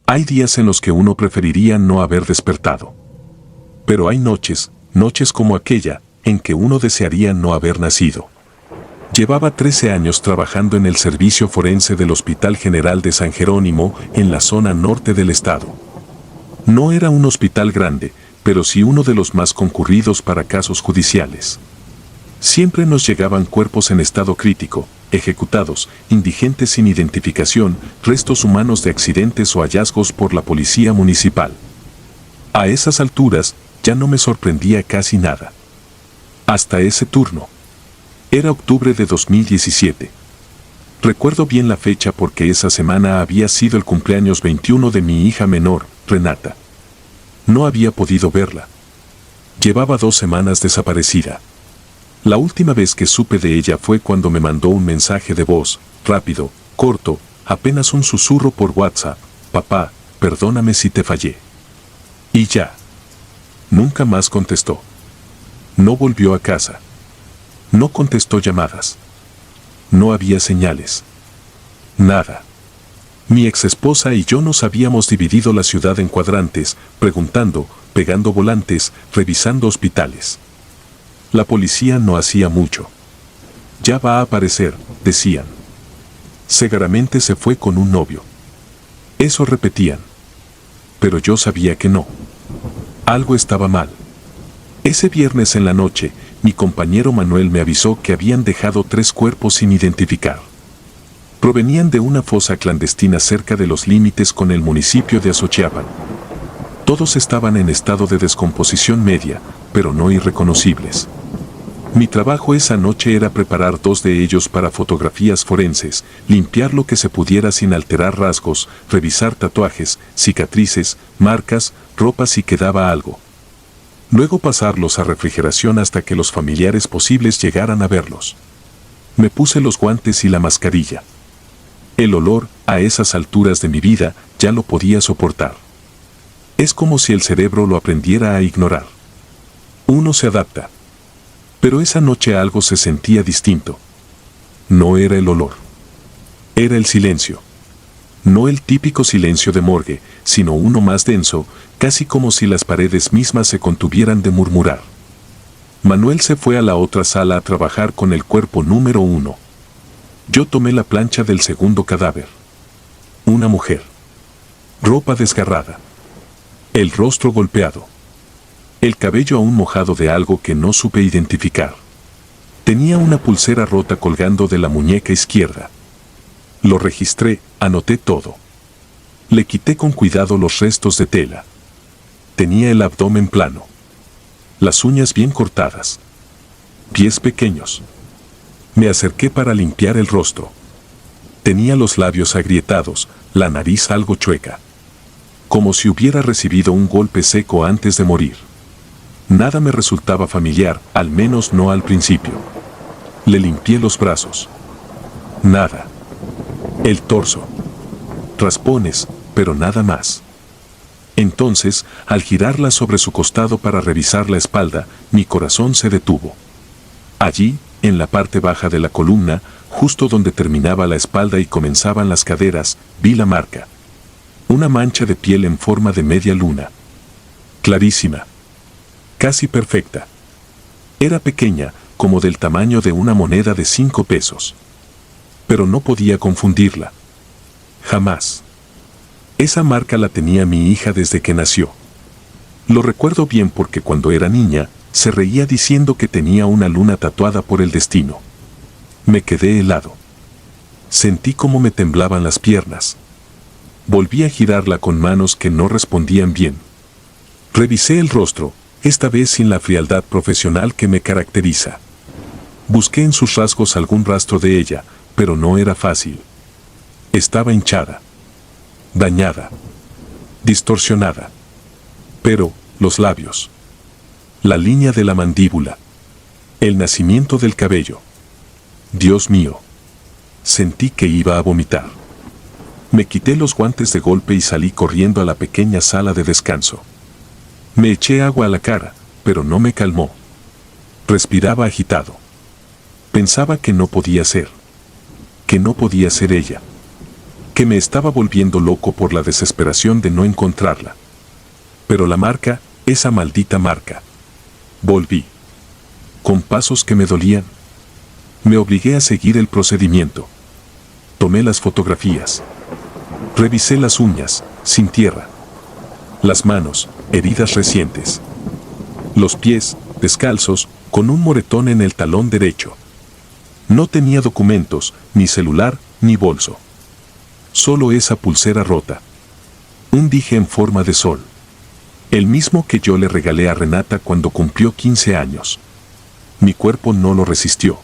Hay días en los que uno preferiría no haber despertado. Pero hay noches como aquella, en que uno desearía no haber nacido. Llevaba 13 años trabajando en el servicio forense del Hospital General de San Jerónimo, en la zona norte del estado. No era un hospital grande, pero sí uno de los más concurridos para casos judiciales. Siempre nos llegaban cuerpos en estado crítico, ejecutados, indigentes sin identificación, restos humanos de accidentes o hallazgos por la policía municipal. A esas alturas, ya no me sorprendía casi nada. Hasta ese turno. Era octubre de 2017. Recuerdo bien la fecha porque esa semana había sido el cumpleaños 21 de mi hija menor, Renata. No había podido verla. Llevaba 2 semanas desaparecida. La última vez que supe de ella fue cuando me mandó un mensaje de voz, rápido, corto, apenas un susurro por WhatsApp: papá, perdóname si te fallé. Y ya. Nunca más contestó. No volvió a casa. No contestó llamadas. No había señales. Nada. Mi exesposa y yo nos habíamos dividido la ciudad en cuadrantes, preguntando, pegando volantes, revisando hospitales. La policía no hacía mucho. Ya va a aparecer, decían. Seguramente se fue con un novio. Eso repetían. Pero yo sabía que no. Algo estaba mal. Ese viernes en la noche, mi compañero Manuel me avisó que habían dejado 3 cuerpos sin identificar. Provenían de una fosa clandestina cerca de los límites con el municipio de Azochiapan. Todos estaban en estado de descomposición media, pero no irreconocibles. Mi trabajo esa noche era preparar 2 de ellos para fotografías forenses, limpiar lo que se pudiera sin alterar rasgos, revisar tatuajes, cicatrices, marcas, ropa si quedaba algo. Luego pasarlos a refrigeración hasta que los familiares posibles llegaran a verlos. Me puse los guantes y la mascarilla. El olor, a esas alturas de mi vida, ya lo podía soportar. Es como si el cerebro lo aprendiera a ignorar. Uno se adapta. Pero esa noche algo se sentía distinto. No era el olor. Era el silencio. No el típico silencio de morgue, sino uno más denso, casi como si las paredes mismas se contuvieran de murmurar. Manuel se fue a la otra sala a trabajar con el cuerpo número 1. Yo tomé la plancha del segundo cadáver. Una mujer. Ropa desgarrada. El rostro golpeado. El cabello aún mojado de algo que no supe identificar. Tenía una pulsera rota colgando de la muñeca izquierda. Lo registré, anoté todo. Le quité con cuidado los restos de tela. Tenía el abdomen plano. Las uñas bien cortadas. Pies pequeños. Me acerqué para limpiar el rostro. Tenía los labios agrietados, la nariz algo chueca. Como si hubiera recibido un golpe seco antes de morir. Nada me resultaba familiar, al menos no al principio. Le limpié los brazos. Nada. El torso. Raspones, pero nada más. Entonces, al girarla sobre su costado para revisar la espalda, mi corazón se detuvo. Allí, en la parte baja de la columna, justo donde terminaba la espalda y comenzaban las caderas, vi la marca. Una mancha de piel en forma de media luna. Clarísima. Casi perfecta. Era pequeña, como del tamaño de una moneda de 5 pesos. Pero no podía confundirla. Jamás. Esa marca la tenía mi hija desde que nació. Lo recuerdo bien porque cuando era niña, se reía diciendo que tenía una luna tatuada por el destino. Me quedé helado. Sentí cómo me temblaban las piernas. Volví a girarla con manos que no respondían bien. Revisé el rostro, esta vez sin la frialdad profesional que me caracteriza. Busqué en sus rasgos algún rastro de ella, pero no era fácil. Estaba hinchada. Dañada. Distorsionada. Pero, los labios. La línea de la mandíbula. El nacimiento del cabello. Dios mío. Sentí que iba a vomitar. Me quité los guantes de golpe y salí corriendo a la pequeña sala de descanso. Me eché agua a la cara, pero no me calmó. Respiraba agitado. Pensaba que no podía ser. Que no podía ser ella. que me estaba volviendo loco por la desesperación de no encontrarla. Pero la marca, esa maldita marca. Volví. Con pasos que me dolían. Me obligué a seguir el procedimiento. Tomé las fotografías. Revisé las uñas, sin tierra. Las manos, heridas recientes. Los pies, descalzos, con un moretón en el talón derecho. No tenía documentos, ni celular, ni bolso. Solo esa pulsera rota. Un dije en forma de sol. El mismo que yo le regalé a Renata cuando cumplió 15 años. Mi cuerpo no lo resistió.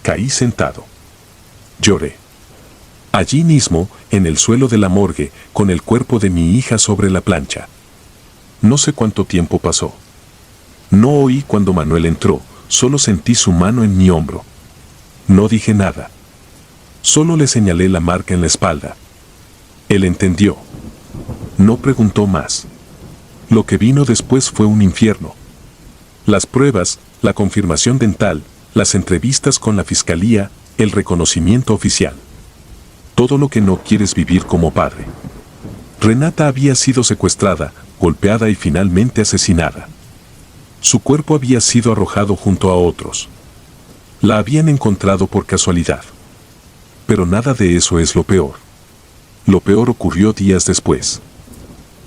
Caí sentado. Lloré. Allí mismo, en el suelo de la morgue, con el cuerpo de mi hija sobre la plancha. No sé cuánto tiempo pasó. No oí cuando Manuel entró, solo sentí su mano en mi hombro. No dije nada. Solo le señalé la marca en la espalda. Él entendió. No preguntó más. Lo que vino después fue un infierno. Las pruebas, la confirmación dental, las entrevistas con la fiscalía, el reconocimiento oficial. Todo lo que no quieres vivir como padre. Renata había sido secuestrada, golpeada y finalmente asesinada. Su cuerpo había sido arrojado junto a otros. La habían encontrado por casualidad. Pero nada de eso es lo peor. Lo peor ocurrió días después.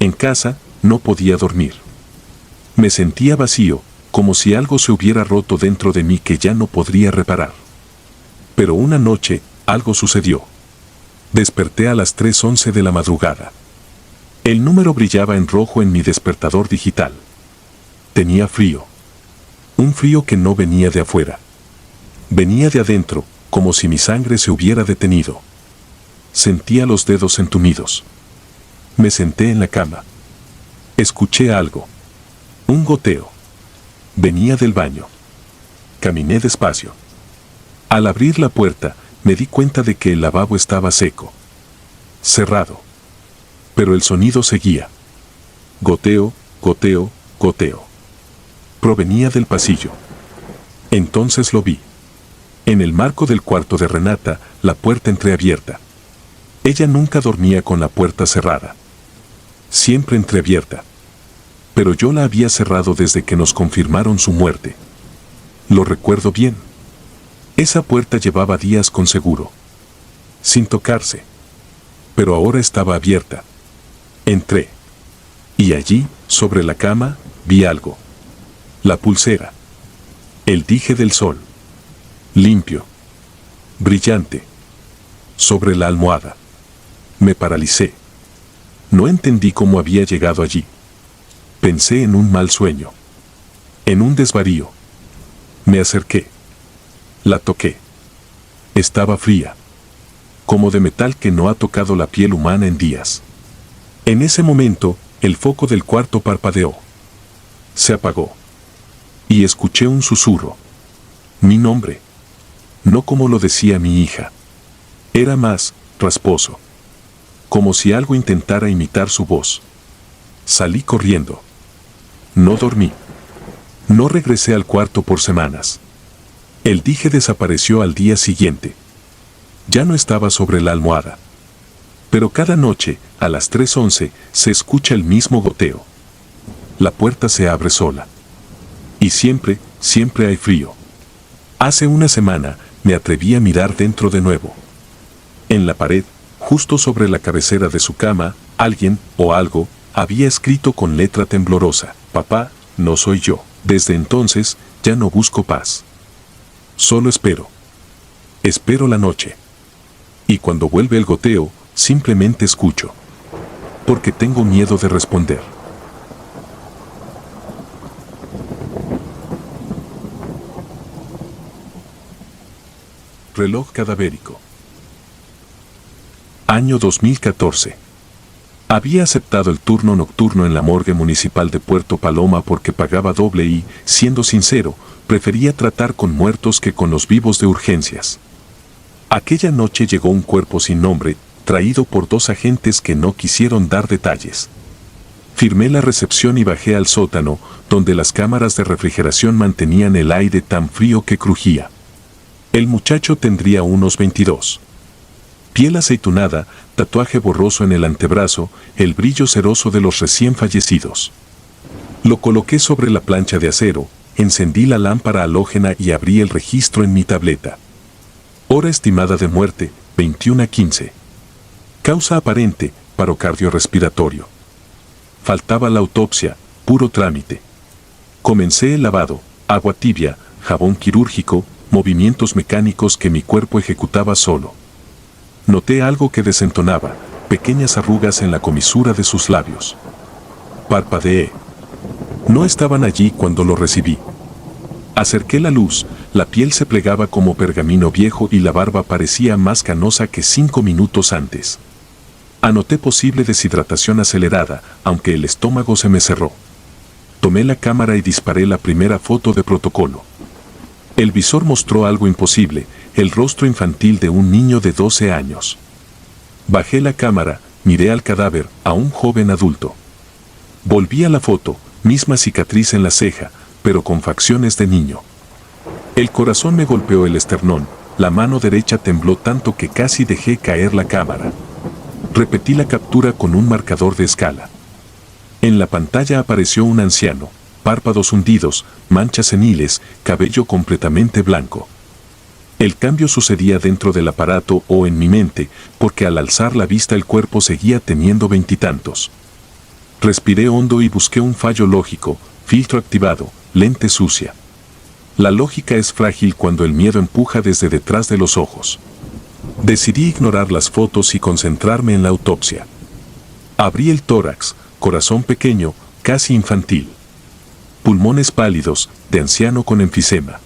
En casa, no podía dormir. Me sentía vacío, como si algo se hubiera roto dentro de mí que ya no podría reparar. Pero una noche, algo sucedió. Desperté a las 3:11 de la madrugada. El número brillaba en rojo en mi despertador digital. Tenía frío. Un frío que no venía de afuera. Venía de adentro, como si mi sangre se hubiera detenido. Sentía los dedos entumidos. Me senté en la cama. Escuché algo. Un goteo. Venía del baño. Caminé despacio. Al abrir la puerta, me di cuenta de que el lavabo estaba seco. Cerrado. Pero el sonido seguía. Goteo, goteo, goteo. Provenía del pasillo. Entonces lo vi. En el marco del cuarto de Renata, la puerta entreabierta. Ella nunca dormía con la puerta cerrada. Siempre entreabierta. Pero yo la había cerrado desde que nos confirmaron su muerte. Lo recuerdo bien. Esa puerta llevaba días con seguro. Sin tocarse. Pero ahora estaba abierta. Entré. Y allí, sobre la cama, vi algo. La pulsera. El dije del sol. Limpio. Brillante. Sobre la almohada. Me paralicé. No entendí cómo había llegado allí. Pensé en un mal sueño. En un desvarío. Me acerqué. La toqué. Estaba fría. Como de metal que no ha tocado la piel humana en días. En ese momento, el foco del cuarto parpadeó. Se apagó. Y escuché un susurro. Mi nombre. No como lo decía mi hija. Era más rasposo. Como si algo intentara imitar su voz. Salí corriendo. No dormí. No regresé al cuarto por semanas. El dije desapareció al día siguiente. Ya no estaba sobre la almohada. Pero cada noche, a las 3:11, se escucha el mismo goteo. La puerta se abre sola. Y siempre, siempre hay frío. Hace una semana, me atreví a mirar dentro de nuevo. En la pared, justo sobre la cabecera de su cama, alguien, o algo, había escrito con letra temblorosa: papá, no soy yo. Desde entonces, ya no busco paz. Solo espero. Espero la noche. Y cuando vuelve el goteo, simplemente escucho. Porque tengo miedo de responder. Reloj cadavérico. Año 2014. Había aceptado el turno nocturno en la morgue municipal de Puerto Paloma porque pagaba doble y, siendo sincero, prefería tratar con muertos que con los vivos de urgencias. Aquella noche llegó un cuerpo sin nombre, traído por dos agentes que no quisieron dar detalles. Firmé la recepción y bajé al sótano, donde las cámaras de refrigeración mantenían el aire tan frío que crujía. El muchacho tendría unos 22. Piel aceitunada, tatuaje borroso en el antebrazo, el brillo ceroso de los recién fallecidos. Lo coloqué sobre la plancha de acero, encendí la lámpara halógena y abrí el registro en mi tableta. Hora estimada de muerte, 21:15. Causa aparente, paro cardiorrespiratorio. Faltaba la autopsia, puro trámite. Comencé el lavado, agua tibia, jabón quirúrgico, movimientos mecánicos que mi cuerpo ejecutaba solo. Noté algo que desentonaba, pequeñas arrugas en la comisura de sus labios. Parpadeé. No estaban allí cuando lo recibí. Acerqué la luz, la piel se plegaba como pergamino viejo y la barba parecía más canosa que 5 minutos antes. Anoté posible deshidratación acelerada, aunque el estómago se me cerró. Tomé la cámara y disparé la primera foto de protocolo. El visor mostró algo imposible, el rostro infantil de un niño de 12 años. Bajé la cámara, miré al cadáver, a un joven adulto. Volví a la foto, misma cicatriz en la ceja, pero con facciones de niño. El corazón me golpeó el esternón, la mano derecha tembló tanto que casi dejé caer la cámara. Repetí la captura con un marcador de escala. En la pantalla apareció un anciano, párpados hundidos, manchas seniles, cabello completamente blanco. El cambio sucedía dentro del aparato o en mi mente, porque al alzar la vista el cuerpo seguía teniendo 20 y tantos. Respiré hondo y busqué un fallo lógico, filtro activado, lente sucia. La lógica es frágil cuando el miedo empuja desde detrás de los ojos. Decidí ignorar las fotos y concentrarme en la autopsia. Abrí el tórax, corazón pequeño, casi infantil. Pulmones pálidos, de anciano con enfisema.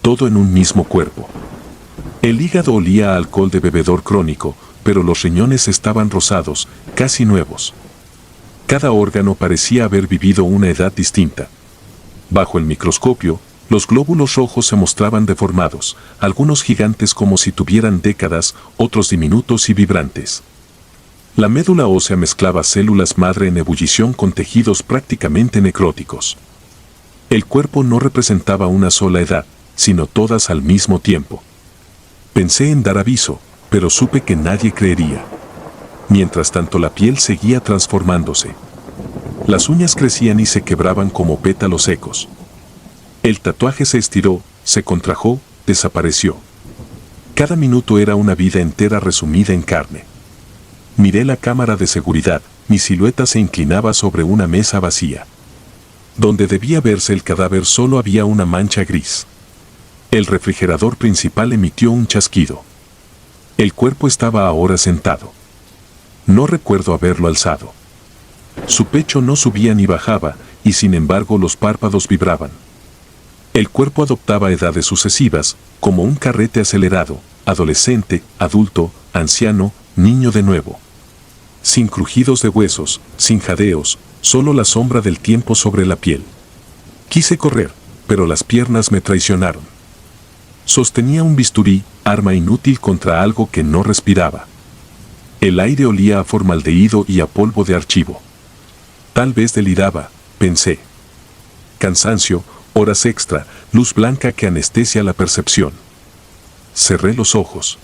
Todo en un mismo cuerpo. El hígado olía a alcohol de bebedor crónico, pero los riñones estaban rosados, casi nuevos. Cada órgano parecía haber vivido una edad distinta. Bajo el microscopio, los glóbulos rojos se mostraban deformados, algunos gigantes como si tuvieran décadas, otros diminutos y vibrantes. La médula ósea mezclaba células madre en ebullición con tejidos prácticamente necróticos. El cuerpo no representaba una sola edad, sino todas al mismo tiempo. Pensé en dar aviso, pero supe que nadie creería. Mientras tanto la piel seguía transformándose. Las uñas crecían y se quebraban como pétalos secos. El tatuaje se estiró, se contrajo, desapareció. Cada minuto era una vida entera resumida en carne. Miré la cámara de seguridad, mi silueta se inclinaba sobre una mesa vacía. Donde debía verse el cadáver solo había una mancha gris. El refrigerador principal emitió un chasquido. El cuerpo estaba ahora sentado. No recuerdo haberlo alzado. Su pecho no subía ni bajaba, y sin embargo los párpados vibraban. El cuerpo adoptaba edades sucesivas, como un carrete acelerado, adolescente, adulto, anciano, niño de nuevo. Sin crujidos de huesos, sin jadeos, solo la sombra del tiempo sobre la piel. Quise correr, pero las piernas me traicionaron. Sostenía un bisturí, arma inútil contra algo que no respiraba. El aire olía a formaldehído y a polvo de archivo. Tal vez deliraba, pensé. Cansancio, horas extra, luz blanca que anestesia la percepción. Cerré los ojos.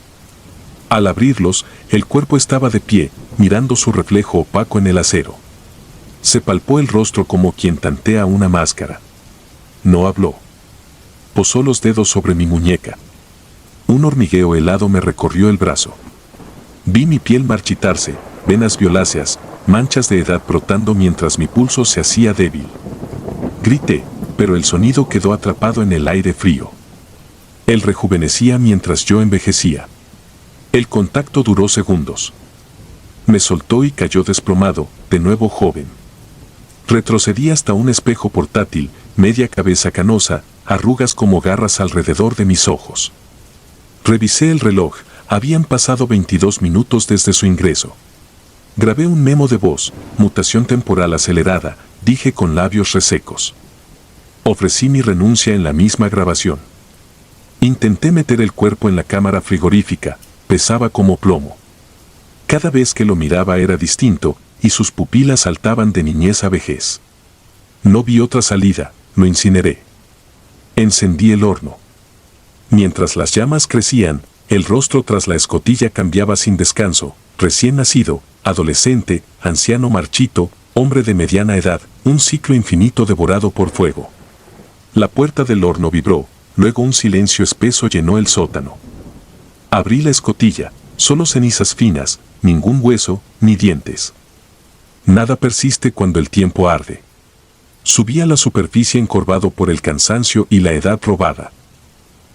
Al abrirlos, el cuerpo estaba de pie, mirando su reflejo opaco en el acero. Se palpó el rostro como quien tantea una máscara. No habló. Posó los dedos sobre mi muñeca. Un hormigueo helado me recorrió el brazo. Vi mi piel marchitarse, venas violáceas, manchas de edad brotando mientras mi pulso se hacía débil. Grité, pero el sonido quedó atrapado en el aire frío. Él rejuvenecía mientras yo envejecía. El contacto duró segundos. Me soltó y cayó desplomado, de nuevo joven. Retrocedí hasta un espejo portátil, media cabeza canosa, arrugas como garras alrededor de mis ojos. Revisé el reloj, habían pasado 22 minutos desde su ingreso. Grabé un memo de voz, mutación temporal acelerada, dije con labios resecos. Ofrecí mi renuncia en la misma grabación. Intenté meter el cuerpo en la cámara frigorífica, pesaba como plomo. Cada vez que lo miraba era distinto, y sus pupilas saltaban de niñez a vejez. No vi otra salida, lo incineré. Encendí el horno. Mientras las llamas crecían, El rostro tras la escotilla cambiaba sin descanso, recién nacido, adolescente, anciano marchito, hombre de mediana edad, un ciclo infinito devorado por fuego. La puerta del horno vibró, luego un silencio espeso llenó el sótano. Abrí la escotilla, solo cenizas finas, ningún hueso, ni dientes. Nada persiste cuando el tiempo arde. Subí a la superficie encorvado por el cansancio y la edad robada.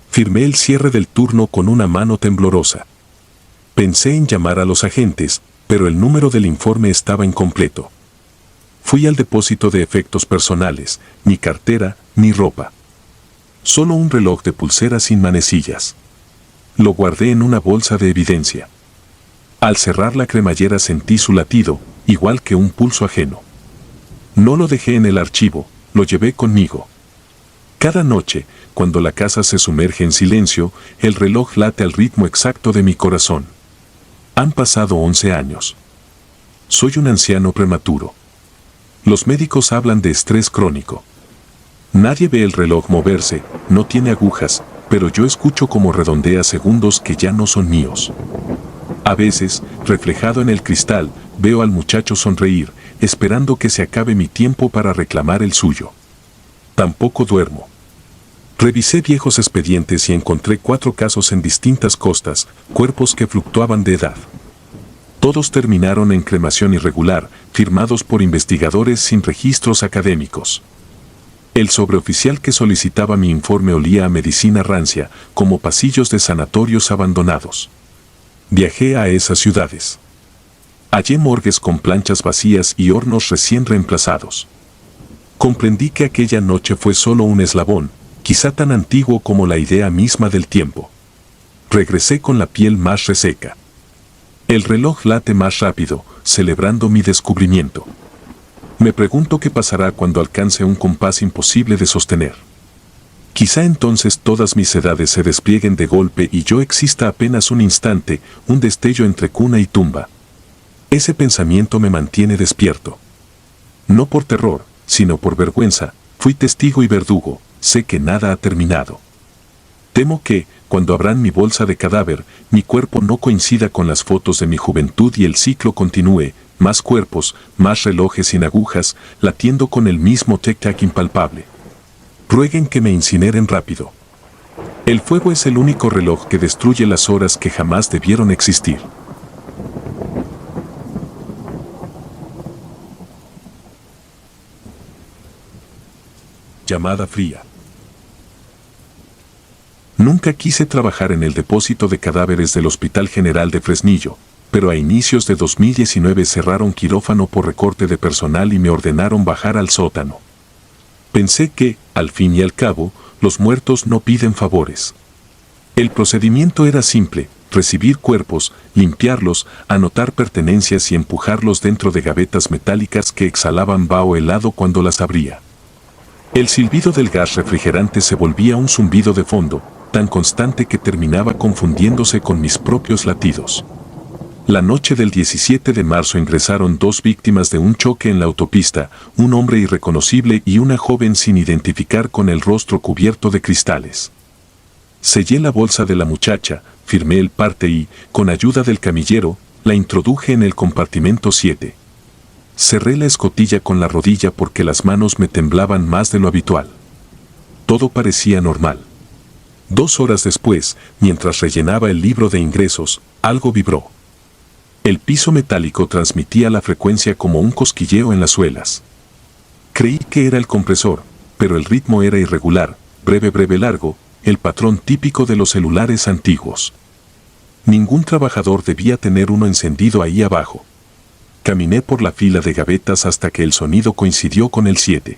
Firmé el cierre del turno con una mano temblorosa. Pensé en llamar a los agentes, pero el número del informe estaba incompleto. Fui al depósito de efectos personales, ni cartera, ni ropa. Solo un reloj de pulsera sin manecillas. Lo guardé en una bolsa de evidencia. Al cerrar la cremallera sentí su latido, igual que un pulso ajeno. No lo dejé en el archivo, lo llevé conmigo. Cada noche, cuando la casa se sumerge en silencio, el reloj late al ritmo exacto de mi corazón. Han pasado 11 años. Soy un anciano prematuro. Los médicos hablan de estrés crónico. Nadie ve el reloj moverse, no tiene agujas, pero yo escucho cómo redondea segundos que ya no son míos. A veces, reflejado en el cristal, veo al muchacho sonreír, esperando que se acabe mi tiempo para reclamar el suyo. Tampoco duermo. Revisé viejos expedientes y encontré 4 casos en distintas costas, cuerpos que fluctuaban de edad. Todos terminaron en cremación irregular, firmados por investigadores sin registros académicos. El sobreoficial que solicitaba mi informe olía a medicina rancia, como pasillos de sanatorios abandonados. Viajé a esas ciudades. Hallé morgues con planchas vacías y hornos recién reemplazados. Comprendí que aquella noche fue solo un eslabón, quizá tan antiguo como la idea misma del tiempo. Regresé con la piel más reseca. El reloj late más rápido, celebrando mi descubrimiento. Me pregunto qué pasará cuando alcance un compás imposible de sostener. Quizá entonces todas mis edades se desplieguen de golpe y yo exista apenas un instante, un destello entre cuna y tumba. Ese pensamiento me mantiene despierto. No por terror, sino por vergüenza, fui testigo y verdugo, sé que nada ha terminado. Temo que, cuando abran mi bolsa de cadáver, mi cuerpo no coincida con las fotos de mi juventud y el ciclo continúe, más cuerpos, más relojes sin agujas, latiendo con el mismo tic-tac impalpable. Rueguen que me incineren rápido. El fuego es el único reloj que destruye las horas que jamás debieron existir. Llamada fría. Nunca quise trabajar en el depósito de cadáveres del Hospital General de Fresnillo, pero a inicios de 2019 cerraron quirófano por recorte de personal y me ordenaron bajar al sótano. Pensé que, al fin y al cabo, los muertos no piden favores. El procedimiento era simple: recibir cuerpos, limpiarlos, anotar pertenencias y empujarlos dentro de gavetas metálicas que exhalaban vaho helado cuando las abría. El silbido del gas refrigerante se volvía un zumbido de fondo, tan constante que terminaba confundiéndose con mis propios latidos. La noche del 17 de marzo ingresaron 2 víctimas de un choque en la autopista, un hombre irreconocible y una joven sin identificar con el rostro cubierto de cristales. Sellé la bolsa de la muchacha, firmé el parte y, con ayuda del camillero, la introduje en el compartimento 7. Cerré la escotilla con la rodilla porque las manos me temblaban más de lo habitual. Todo parecía normal. 2 horas después, mientras rellenaba el libro de ingresos, algo vibró. El piso metálico transmitía la frecuencia como un cosquilleo en las suelas. Creí que era el compresor, pero el ritmo era irregular, breve largo, el patrón típico de los celulares antiguos. Ningún trabajador debía tener uno encendido ahí abajo. Caminé por la fila de gavetas hasta que el sonido coincidió con el 7.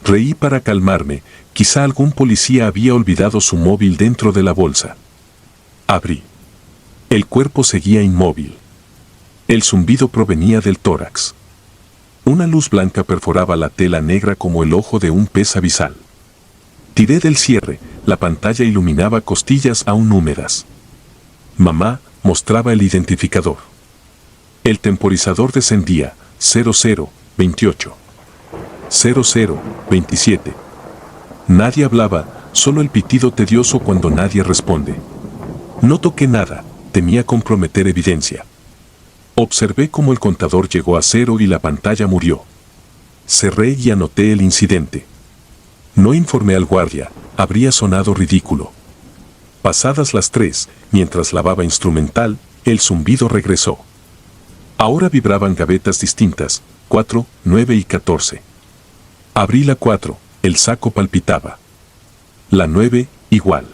Reí para calmarme, quizá algún policía había olvidado su móvil dentro de la bolsa. Abrí. El cuerpo seguía inmóvil. El zumbido provenía del tórax. Una luz blanca perforaba la tela negra como el ojo de un pez abisal. Tiré del cierre, la pantalla iluminaba costillas aún húmedas. Mamá mostraba el identificador. El temporizador descendía, 0028. 0027. Nadie hablaba, solo el pitido tedioso cuando nadie responde. No toqué nada, temía comprometer evidencia. Observé cómo el contador llegó a 0 y la pantalla murió. Cerré y anoté el incidente. No informé al guardia, habría sonado ridículo. Pasadas las 3, mientras lavaba instrumental, el zumbido regresó. Ahora vibraban gavetas distintas, 4, 9 y 14. Abrí la 4, el saco palpitaba. La 9, igual.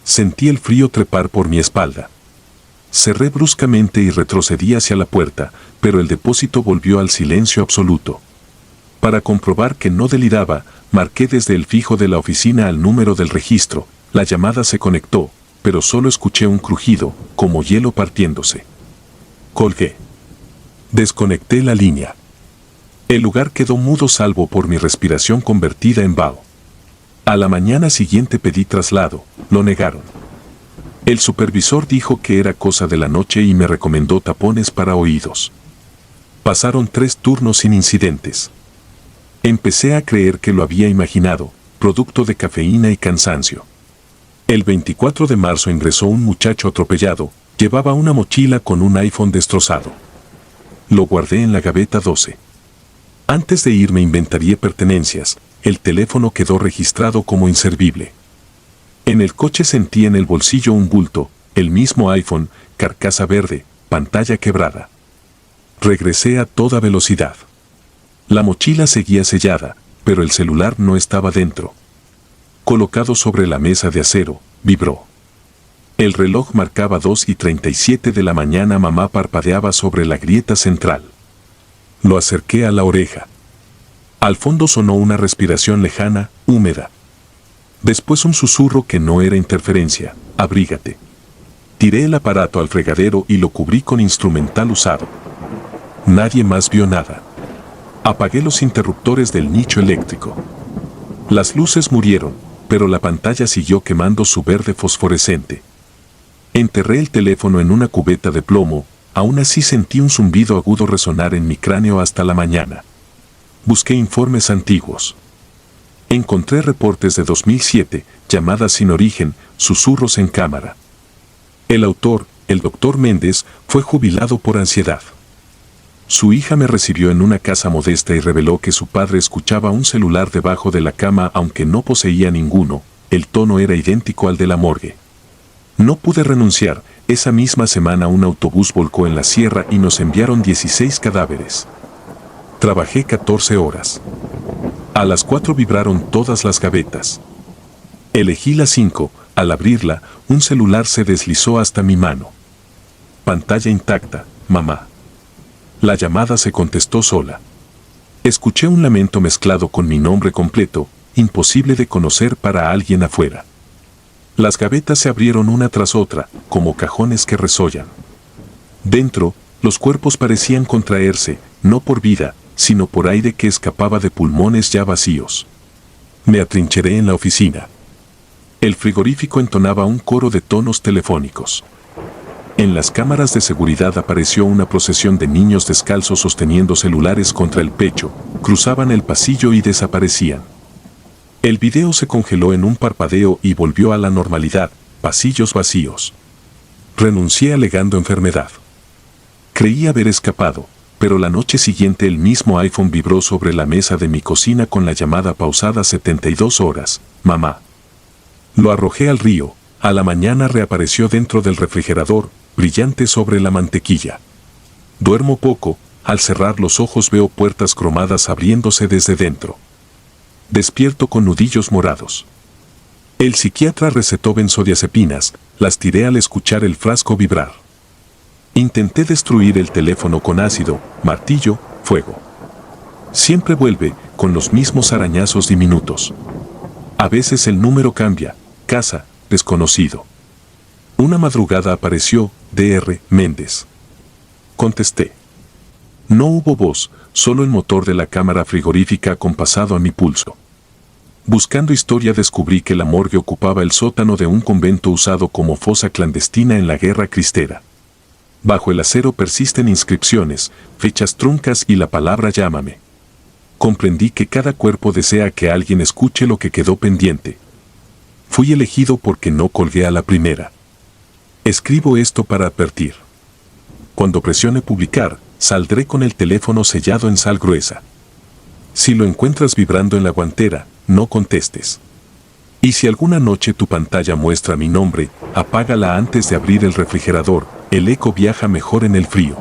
Sentí el frío trepar por mi espalda. Cerré bruscamente y retrocedí hacia la puerta, pero el depósito volvió al silencio absoluto. Para comprobar que no deliraba, marqué desde el fijo de la oficina al número del registro. La llamada se conectó, pero solo escuché un crujido, como hielo partiéndose. Colgué. Desconecté la línea. El lugar quedó mudo salvo por mi respiración convertida en vaho. A la mañana siguiente pedí traslado, lo negaron. El supervisor dijo que era cosa de la noche y me recomendó tapones para oídos. Pasaron 3 turnos sin incidentes. Empecé a creer que lo había imaginado, producto de cafeína y cansancio. El 24 de marzo ingresó un muchacho atropellado, llevaba una mochila con un iPhone destrozado. Lo guardé en la gaveta 12. Antes de irme inventarié pertenencias, el teléfono quedó registrado como inservible. En el coche sentí en el bolsillo un bulto, el mismo iPhone, carcasa verde, pantalla quebrada. Regresé a toda velocidad. La mochila seguía sellada, pero el celular no estaba dentro. Colocado sobre la mesa de acero, vibró. El reloj marcaba 2:37 de la mañana. Mamá parpadeaba sobre la grieta central. Lo acerqué a la oreja. Al fondo sonó una respiración lejana, húmeda. Después un susurro que no era interferencia, abrígate. Tiré el aparato al fregadero y lo cubrí con instrumental usado. Nadie más vio nada. Apagué los interruptores del nicho eléctrico. Las luces murieron, pero la pantalla siguió quemando su verde fosforescente. Enterré el teléfono en una cubeta de plomo, aún así sentí un zumbido agudo resonar en mi cráneo hasta la mañana. Busqué informes antiguos. Encontré reportes de 2007, llamadas sin origen, susurros en cámara. El autor, el doctor Méndez, fue jubilado por ansiedad. Su hija me recibió en una casa modesta y reveló que su padre escuchaba un celular debajo de la cama aunque no poseía ninguno, el tono era idéntico al de la morgue. No pude renunciar, esa misma semana un autobús volcó en la sierra y nos enviaron 16 cadáveres. Trabajé 14 horas. A las 4 vibraron todas las gavetas. Elegí la 5, al abrirla, un celular se deslizó hasta mi mano. Pantalla intacta, mamá. La llamada se contestó sola. Escuché un lamento mezclado con mi nombre completo, imposible de conocer para alguien afuera. Las gavetas se abrieron una tras otra, como cajones que resollan. Dentro, los cuerpos parecían contraerse, no por vida, sino por aire que escapaba de pulmones ya vacíos. Me atrincheré en la oficina. El frigorífico entonaba un coro de tonos telefónicos. En las cámaras de seguridad apareció una procesión de niños descalzos sosteniendo celulares contra el pecho, cruzaban el pasillo y desaparecían. El video se congeló en un parpadeo y volvió a la normalidad, pasillos vacíos. Renuncié alegando enfermedad. Creí haber escapado, pero la noche siguiente el mismo iPhone vibró sobre la mesa de mi cocina con la llamada pausada 72 horas, mamá. Lo arrojé al río, a la mañana reapareció dentro del refrigerador, brillante sobre la mantequilla. Duermo poco, al cerrar los ojos veo puertas cromadas abriéndose desde dentro. Despierto con nudillos morados. El psiquiatra recetó benzodiazepinas, las tiré al escuchar el frasco vibrar. Intenté destruir el teléfono con ácido, martillo, fuego. Siempre vuelve, con los mismos arañazos diminutos. A veces el número cambia, casa, desconocido. Una madrugada apareció, Dr. Méndez. Contesté. No hubo voz, solo el motor de la cámara frigorífica acompasado a mi pulso. Buscando historia descubrí que la morgue ocupaba el sótano de un convento usado como fosa clandestina en la Guerra Cristera. Bajo el acero persisten inscripciones, fechas truncas y la palabra llámame. Comprendí que cada cuerpo desea que alguien escuche lo que quedó pendiente. Fui elegido porque no colgué a la primera. Escribo esto para advertir. Cuando presione publicar, saldré con el teléfono sellado en sal gruesa. Si lo encuentras vibrando en la guantera, no contestes. Y si alguna noche tu pantalla muestra mi nombre, apágala antes de abrir el refrigerador, el eco viaja mejor en el frío.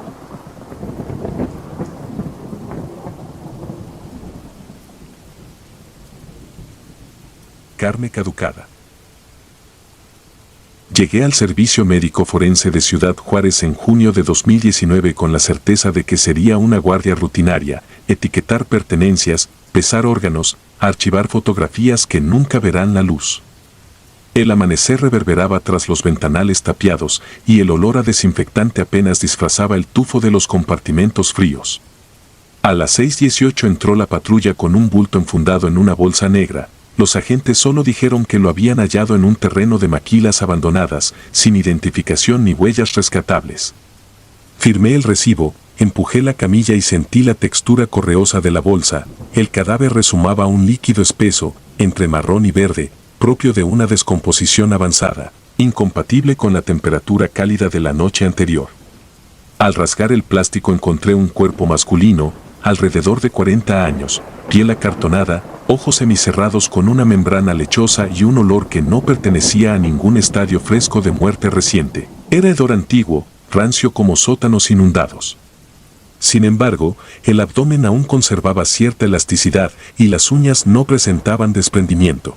Carne caducada. Llegué al Servicio Médico Forense de Ciudad Juárez en junio de 2019 con la certeza de que sería una guardia rutinaria, etiquetar pertenencias, pesar órganos, archivar fotografías que nunca verán la luz. El amanecer reverberaba tras los ventanales tapiados y el olor a desinfectante apenas disfrazaba el tufo de los compartimentos fríos. A las 6:18 entró la patrulla con un bulto enfundado en una bolsa negra. Los agentes solo dijeron que lo habían hallado en un terreno de maquilas abandonadas, sin identificación ni huellas rescatables. Firmé el recibo, empujé la camilla y sentí la textura correosa de la bolsa. El cadáver resumaba un líquido espeso, entre marrón y verde, propio de una descomposición avanzada, incompatible con la temperatura cálida de la noche anterior. Al rasgar el plástico encontré un cuerpo masculino, alrededor de 40 años, piel acartonada, ojos semicerrados con una membrana lechosa y un olor que no pertenecía a ningún estadio fresco de muerte reciente. Era hedor antiguo, rancio como sótanos inundados. Sin embargo, el abdomen aún conservaba cierta elasticidad y las uñas no presentaban desprendimiento.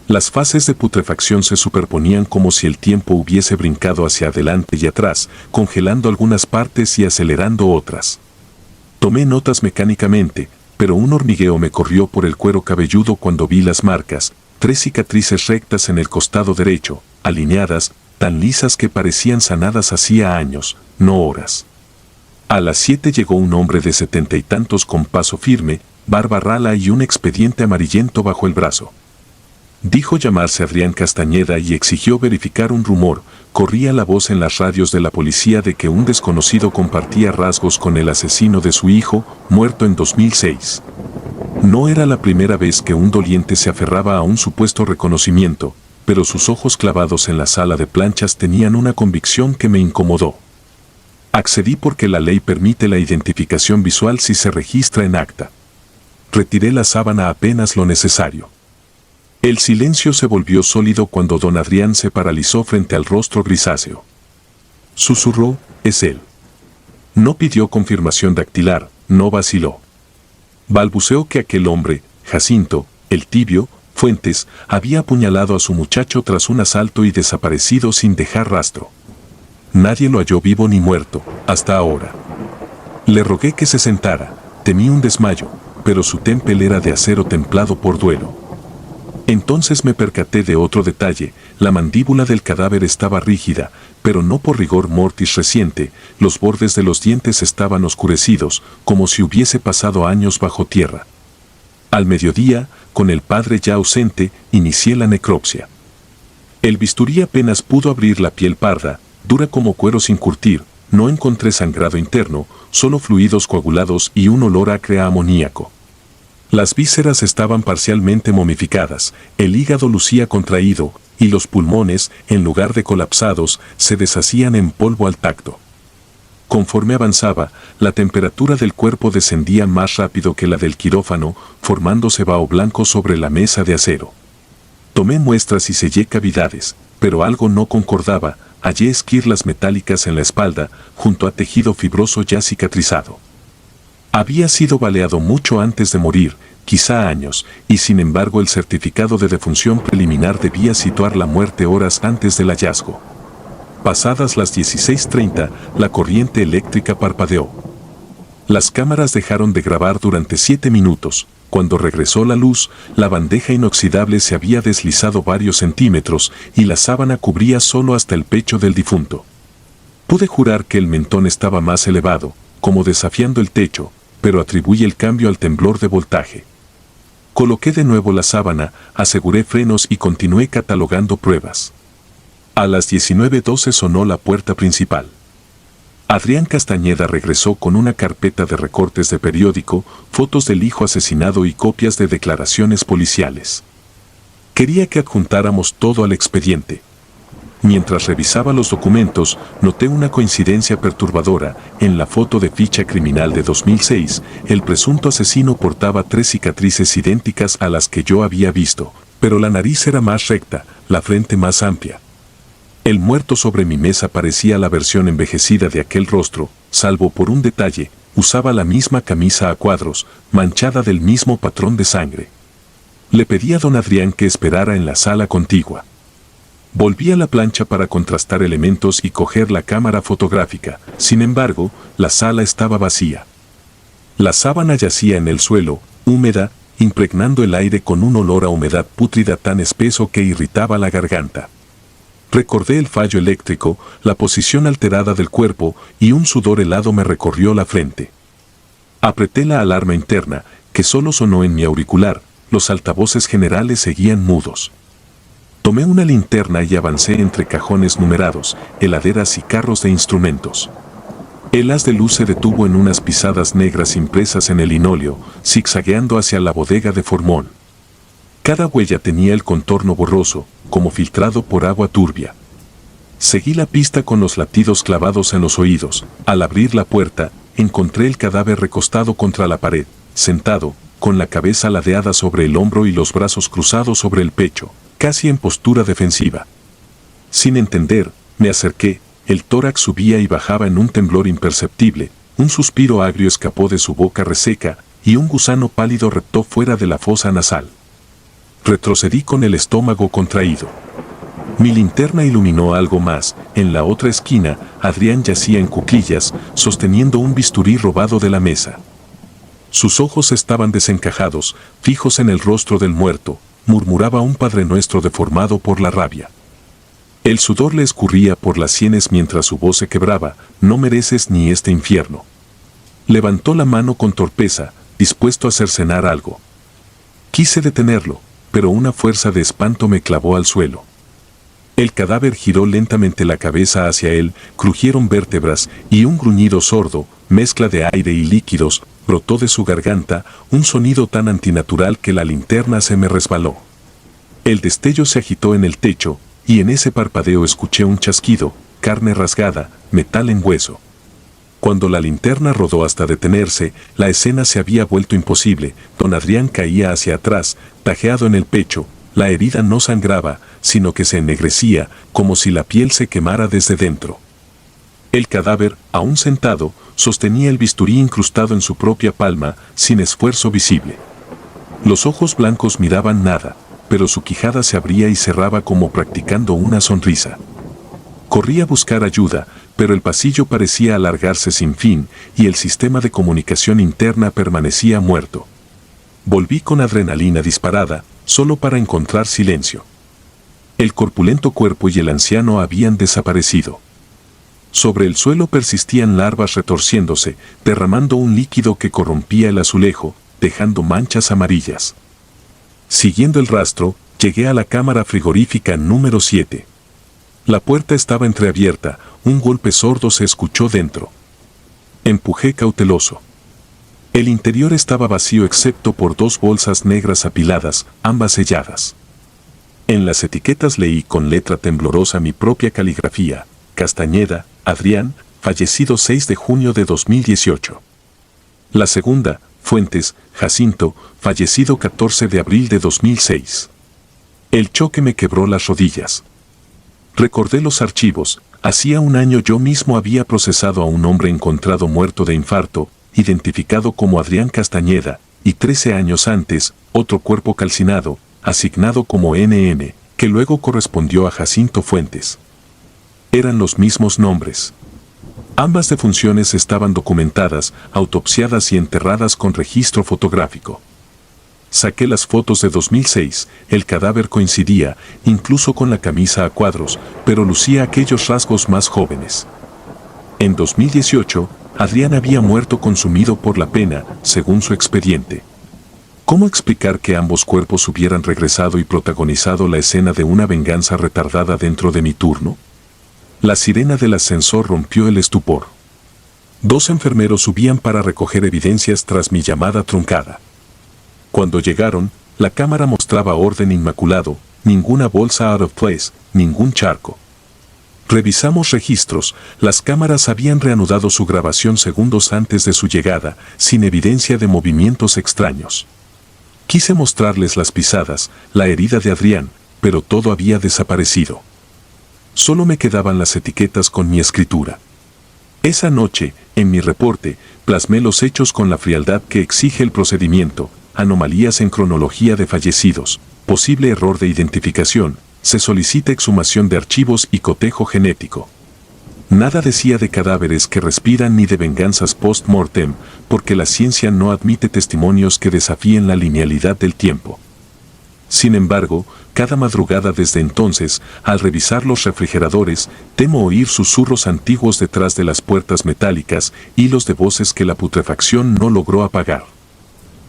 Las fases de putrefacción se superponían como si el tiempo hubiese brincado hacia adelante y atrás, congelando algunas partes y acelerando otras. Tomé notas mecánicamente, pero un hormigueo me corrió por el cuero cabelludo cuando vi las marcas, 3 cicatrices rectas en el costado derecho, alineadas, tan lisas que parecían sanadas hacía años, no horas. A las 7 llegó un hombre de 70 y tantos con paso firme, barba rala y un expediente amarillento bajo el brazo. Dijo llamarse Adrián Castañeda y exigió verificar un rumor. Corría la voz en las radios de la policía de que un desconocido compartía rasgos con el asesino de su hijo, muerto en 2006. No era la primera vez que un doliente se aferraba a un supuesto reconocimiento, pero sus ojos clavados en la sala de planchas tenían una convicción que me incomodó. Accedí porque la ley permite la identificación visual si se registra en acta. Retiré la sábana apenas lo necesario. El silencio se volvió sólido cuando don Adrián se paralizó frente al rostro grisáceo. Susurró, es él. No pidió confirmación dactilar, no vaciló. Balbuceó que aquel hombre, Jacinto, el tibio, Fuentes, había apuñalado a su muchacho tras un asalto y desaparecido sin dejar rastro. Nadie lo halló vivo ni muerto, hasta ahora. Le rogué que se sentara, temí un desmayo, pero su témpel era de acero templado por duelo. Entonces me percaté de otro detalle, la mandíbula del cadáver estaba rígida, pero no por rigor mortis reciente, los bordes de los dientes estaban oscurecidos, como si hubiese pasado años bajo tierra. Al mediodía, con el padre ya ausente, inicié la necropsia. El bisturí apenas pudo abrir la piel parda, dura como cuero sin curtir, no encontré sangrado interno, solo fluidos coagulados y un olor acre a amoníaco. Las vísceras estaban parcialmente momificadas, el hígado lucía contraído, y los pulmones, en lugar de colapsados, se deshacían en polvo al tacto. Conforme avanzaba, la temperatura del cuerpo descendía más rápido que la del quirófano, formándose vaho blanco sobre la mesa de acero. Tomé muestras y sellé cavidades, pero algo no concordaba, hallé esquirlas metálicas en la espalda, junto a tejido fibroso ya cicatrizado. Había sido baleado mucho antes de morir, quizá años, y sin embargo el certificado de defunción preliminar debía situar la muerte horas antes del hallazgo. Pasadas las 16:30, la corriente eléctrica parpadeó. Las cámaras dejaron de grabar durante 7 minutos. Cuando regresó la luz, la bandeja inoxidable se había deslizado varios centímetros y la sábana cubría solo hasta el pecho del difunto. Pude jurar que el mentón estaba más elevado, como desafiando el techo, pero atribuí el cambio al temblor de voltaje. Coloqué de nuevo la sábana, aseguré frenos y continué catalogando pruebas. A las 19:12 sonó la puerta principal. Adrián Castañeda regresó con una carpeta de recortes de periódico, fotos del hijo asesinado y copias de declaraciones policiales. Quería que adjuntáramos todo al expediente. Mientras revisaba los documentos, noté una coincidencia perturbadora. En la foto de ficha criminal de 2006, el presunto asesino portaba 3 cicatrices idénticas a las que yo había visto, pero la nariz era más recta, la frente más amplia. El muerto sobre mi mesa parecía la versión envejecida de aquel rostro, salvo por un detalle: usaba la misma camisa a cuadros, manchada del mismo patrón de sangre. Le pedí a don Adrián que esperara en la sala contigua. Volví a la plancha para contrastar elementos y coger la cámara fotográfica. Sin embargo, la sala estaba vacía. La sábana yacía en el suelo, húmeda, impregnando el aire con un olor a humedad pútrida tan espeso que irritaba la garganta. Recordé el fallo eléctrico, la posición alterada del cuerpo, y un sudor helado me recorrió la frente. Apreté la alarma interna, que solo sonó en mi auricular. Los altavoces generales seguían mudos. Tomé una linterna y avancé entre cajones numerados, heladeras y carros de instrumentos. El haz de luz se detuvo en unas pisadas negras impresas en el linóleo, zigzagueando hacia la bodega de Formón. Cada huella tenía el contorno borroso, como filtrado por agua turbia. Seguí la pista con los latidos clavados en los oídos. Al abrir la puerta, encontré el cadáver recostado contra la pared, sentado, con la cabeza ladeada sobre el hombro y los brazos cruzados sobre el pecho, casi en postura defensiva. Sin entender, me acerqué. El tórax subía y bajaba en un temblor imperceptible, un suspiro agrio escapó de su boca reseca, y un gusano pálido reptó fuera de la fosa nasal. Retrocedí con el estómago contraído. Mi linterna iluminó algo más. En la otra esquina, Adrián yacía en cuclillas, sosteniendo un bisturí robado de la mesa. Sus ojos estaban desencajados, fijos en el rostro del muerto. Murmuraba un Padre Nuestro deformado por la rabia. El sudor le escurría por las sienes mientras su voz se quebraba: no mereces ni este infierno. Levantó la mano con torpeza, dispuesto a cercenar algo. Quise detenerlo, pero una fuerza de espanto me clavó al suelo. El cadáver giró lentamente la cabeza hacia él, crujieron vértebras, y un gruñido sordo, mezcla de aire y líquidos, brotó de su garganta, un sonido tan antinatural que la linterna se me resbaló. El destello se agitó en el techo, y en ese parpadeo escuché un chasquido, carne rasgada, metal en hueso. Cuando la linterna rodó hasta detenerse, la escena se había vuelto imposible. Don Adrián caía hacia atrás, tajeado en el pecho. La herida no sangraba, sino que se ennegrecía, como si la piel se quemara desde dentro. El cadáver, aún sentado, sostenía el bisturí incrustado en su propia palma, sin esfuerzo visible. Los ojos blancos miraban nada, pero su quijada se abría y cerraba como practicando una sonrisa. Corrí a buscar ayuda, pero el pasillo parecía alargarse sin fin, y el sistema de comunicación interna permanecía muerto. Volví con adrenalina disparada, solo para encontrar silencio. El corpulento cuerpo y el anciano habían desaparecido. Sobre el suelo persistían larvas retorciéndose, derramando un líquido que corrompía el azulejo, dejando manchas amarillas. Siguiendo el rastro, llegué a la cámara frigorífica número 7. La puerta estaba entreabierta, un golpe sordo se escuchó dentro. Empujé cauteloso. El interior estaba vacío excepto por 2 bolsas negras apiladas, ambas selladas. En las etiquetas leí con letra temblorosa mi propia caligrafía: Castañeda, Adrián, fallecido 6 de junio de 2018. La segunda, Fuentes, Jacinto, fallecido 14 de abril de 2006. El choque me quebró las rodillas. Recordé los archivos. Hacía un año yo mismo había procesado a un hombre encontrado muerto de infarto, identificado como Adrián Castañeda, y 13 años antes, otro cuerpo calcinado, asignado como NN, que luego correspondió a Jacinto Fuentes. Eran los mismos nombres. Ambas defunciones estaban documentadas, autopsiadas y enterradas con registro fotográfico. Saqué las fotos de 2006, el cadáver coincidía, incluso con la camisa a cuadros, pero lucía aquellos rasgos más jóvenes. En 2018, Adrián había muerto consumido por la pena, según su expediente. ¿Cómo explicar que ambos cuerpos hubieran regresado y protagonizado la escena de una venganza retardada dentro de mi turno? La sirena del ascensor rompió el estupor. 2 enfermeros subían para recoger evidencias tras mi llamada truncada. Cuando llegaron, la cámara mostraba orden inmaculado, ninguna bolsa out of place, ningún charco. Revisamos registros, las cámaras habían reanudado su grabación segundos antes de su llegada, sin evidencia de movimientos extraños. Quise mostrarles las pisadas, la herida de Adrián, pero todo había desaparecido. Solo me quedaban las etiquetas con mi escritura. Esa noche, en mi reporte, plasmé los hechos con la frialdad que exige el procedimiento, anomalías en cronología de fallecidos, posible error de identificación, se solicita exhumación de archivos y cotejo genético. Nada decía de cadáveres que respiran ni de venganzas post-mortem, porque la ciencia no admite testimonios que desafíen la linealidad del tiempo. Sin embargo, cada madrugada desde entonces, al revisar los refrigeradores, temo oír susurros antiguos detrás de las puertas metálicas, hilos de voces que la putrefacción no logró apagar.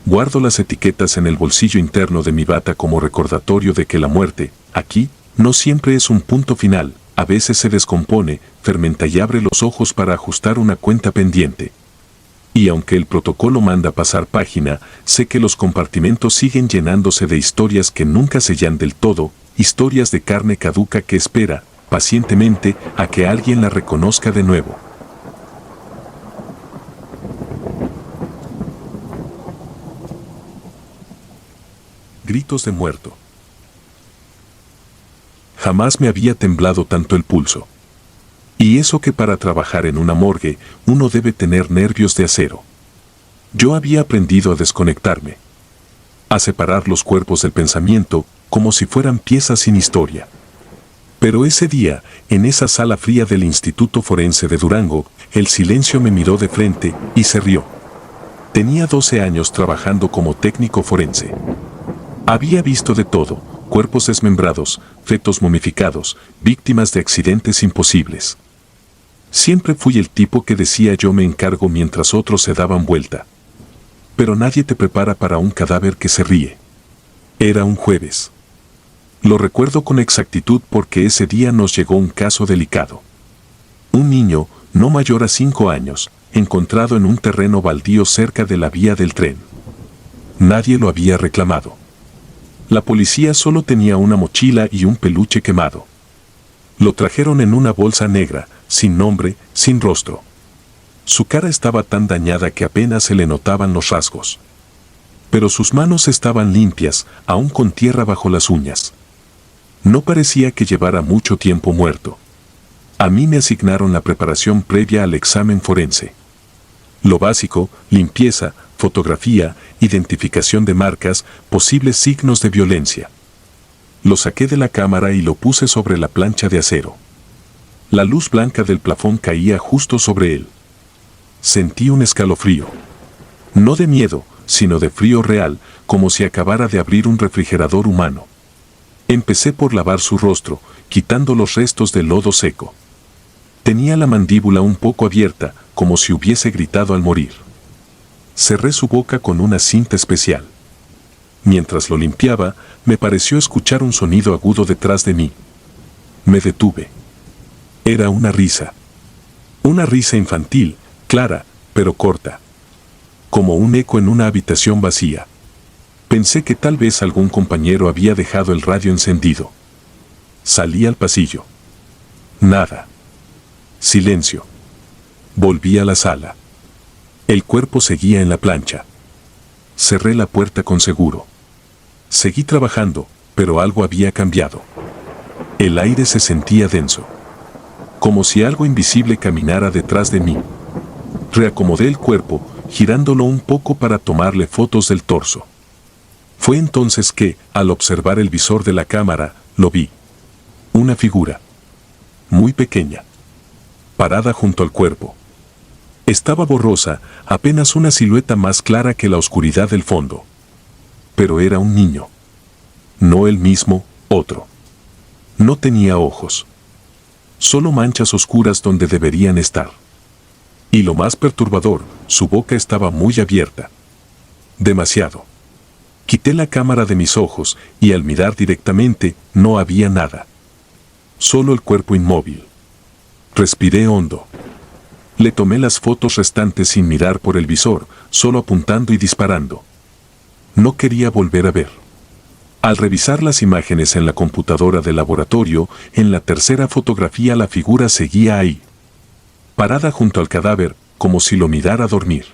Guardo las etiquetas en el bolsillo interno de mi bata como recordatorio de que la muerte, aquí, no siempre es un punto final, a veces se descompone, fermenta y abre los ojos para ajustar una cuenta pendiente. Y aunque el protocolo manda pasar página, sé que los compartimentos siguen llenándose de historias que nunca sellan del todo, historias de carne caduca que espera, pacientemente, a que alguien la reconozca de nuevo. Gritos de muerto. Jamás me había temblado tanto el pulso. Y eso que para trabajar en una morgue, uno debe tener nervios de acero. Yo había aprendido a desconectarme, a separar los cuerpos del pensamiento como si fueran piezas sin historia. Pero ese día, en esa sala fría del Instituto Forense de Durango, el silencio me miró de frente y se rió. Tenía 12 años trabajando como técnico forense. Había visto de todo, cuerpos desmembrados, fetos momificados, víctimas de accidentes imposibles. Siempre fui el tipo que decía yo me encargo mientras otros se daban vuelta. Pero nadie te prepara para un cadáver que se ríe. Era un jueves. Lo recuerdo con exactitud porque ese día nos llegó un caso delicado. Un niño, no mayor a 5 años, encontrado en un terreno baldío cerca de la vía del tren. Nadie lo había reclamado. La policía solo tenía una mochila y un peluche quemado. Lo trajeron en una bolsa negra, sin nombre, sin rostro. Su cara estaba tan dañada que apenas se le notaban los rasgos. Pero sus manos estaban limpias, aún con tierra bajo las uñas. No parecía que llevara mucho tiempo muerto. A mí me asignaron la preparación previa al examen forense. Lo básico, limpieza, fotografía, identificación de marcas, posibles signos de violencia. Lo saqué de la cámara y lo puse sobre la plancha de acero. La luz blanca del plafón caía justo sobre él. Sentí un escalofrío. No de miedo, sino de frío real, como si acabara de abrir un refrigerador humano. Empecé por lavar su rostro, quitando los restos de lodo seco. Tenía la mandíbula un poco abierta, como si hubiese gritado al morir. Cerré su boca con una cinta especial. Mientras lo limpiaba, me pareció escuchar un sonido agudo detrás de mí. Me detuve. Era una risa. Una risa infantil, clara, pero corta. Como un eco en una habitación vacía. Pensé que tal vez algún compañero había dejado el radio encendido. Salí al pasillo. Nada. Silencio. Volví a la sala. El cuerpo seguía en la plancha. Cerré la puerta con seguro. Seguí trabajando, pero algo había cambiado. El aire se sentía denso. Como si algo invisible caminara detrás de mí. Reacomodé el cuerpo, girándolo un poco para tomarle fotos del torso. Fue entonces que, al observar el visor de la cámara, lo vi. Una figura. Muy pequeña. Parada junto al cuerpo. Estaba borrosa, apenas una silueta más clara que la oscuridad del fondo. Pero era un niño. No el mismo, otro. No tenía ojos. Solo manchas oscuras donde deberían estar. Y lo más perturbador, su boca estaba muy abierta. Demasiado. Quité la cámara de mis ojos y al mirar directamente, no había nada. Solo el cuerpo inmóvil. Respiré hondo. Le tomé las fotos restantes sin mirar por el visor, solo apuntando y disparando. No quería volver a ver. Al revisar las imágenes en la computadora del laboratorio, en la tercera fotografía la figura seguía ahí, parada junto al cadáver, como si lo mirara dormir.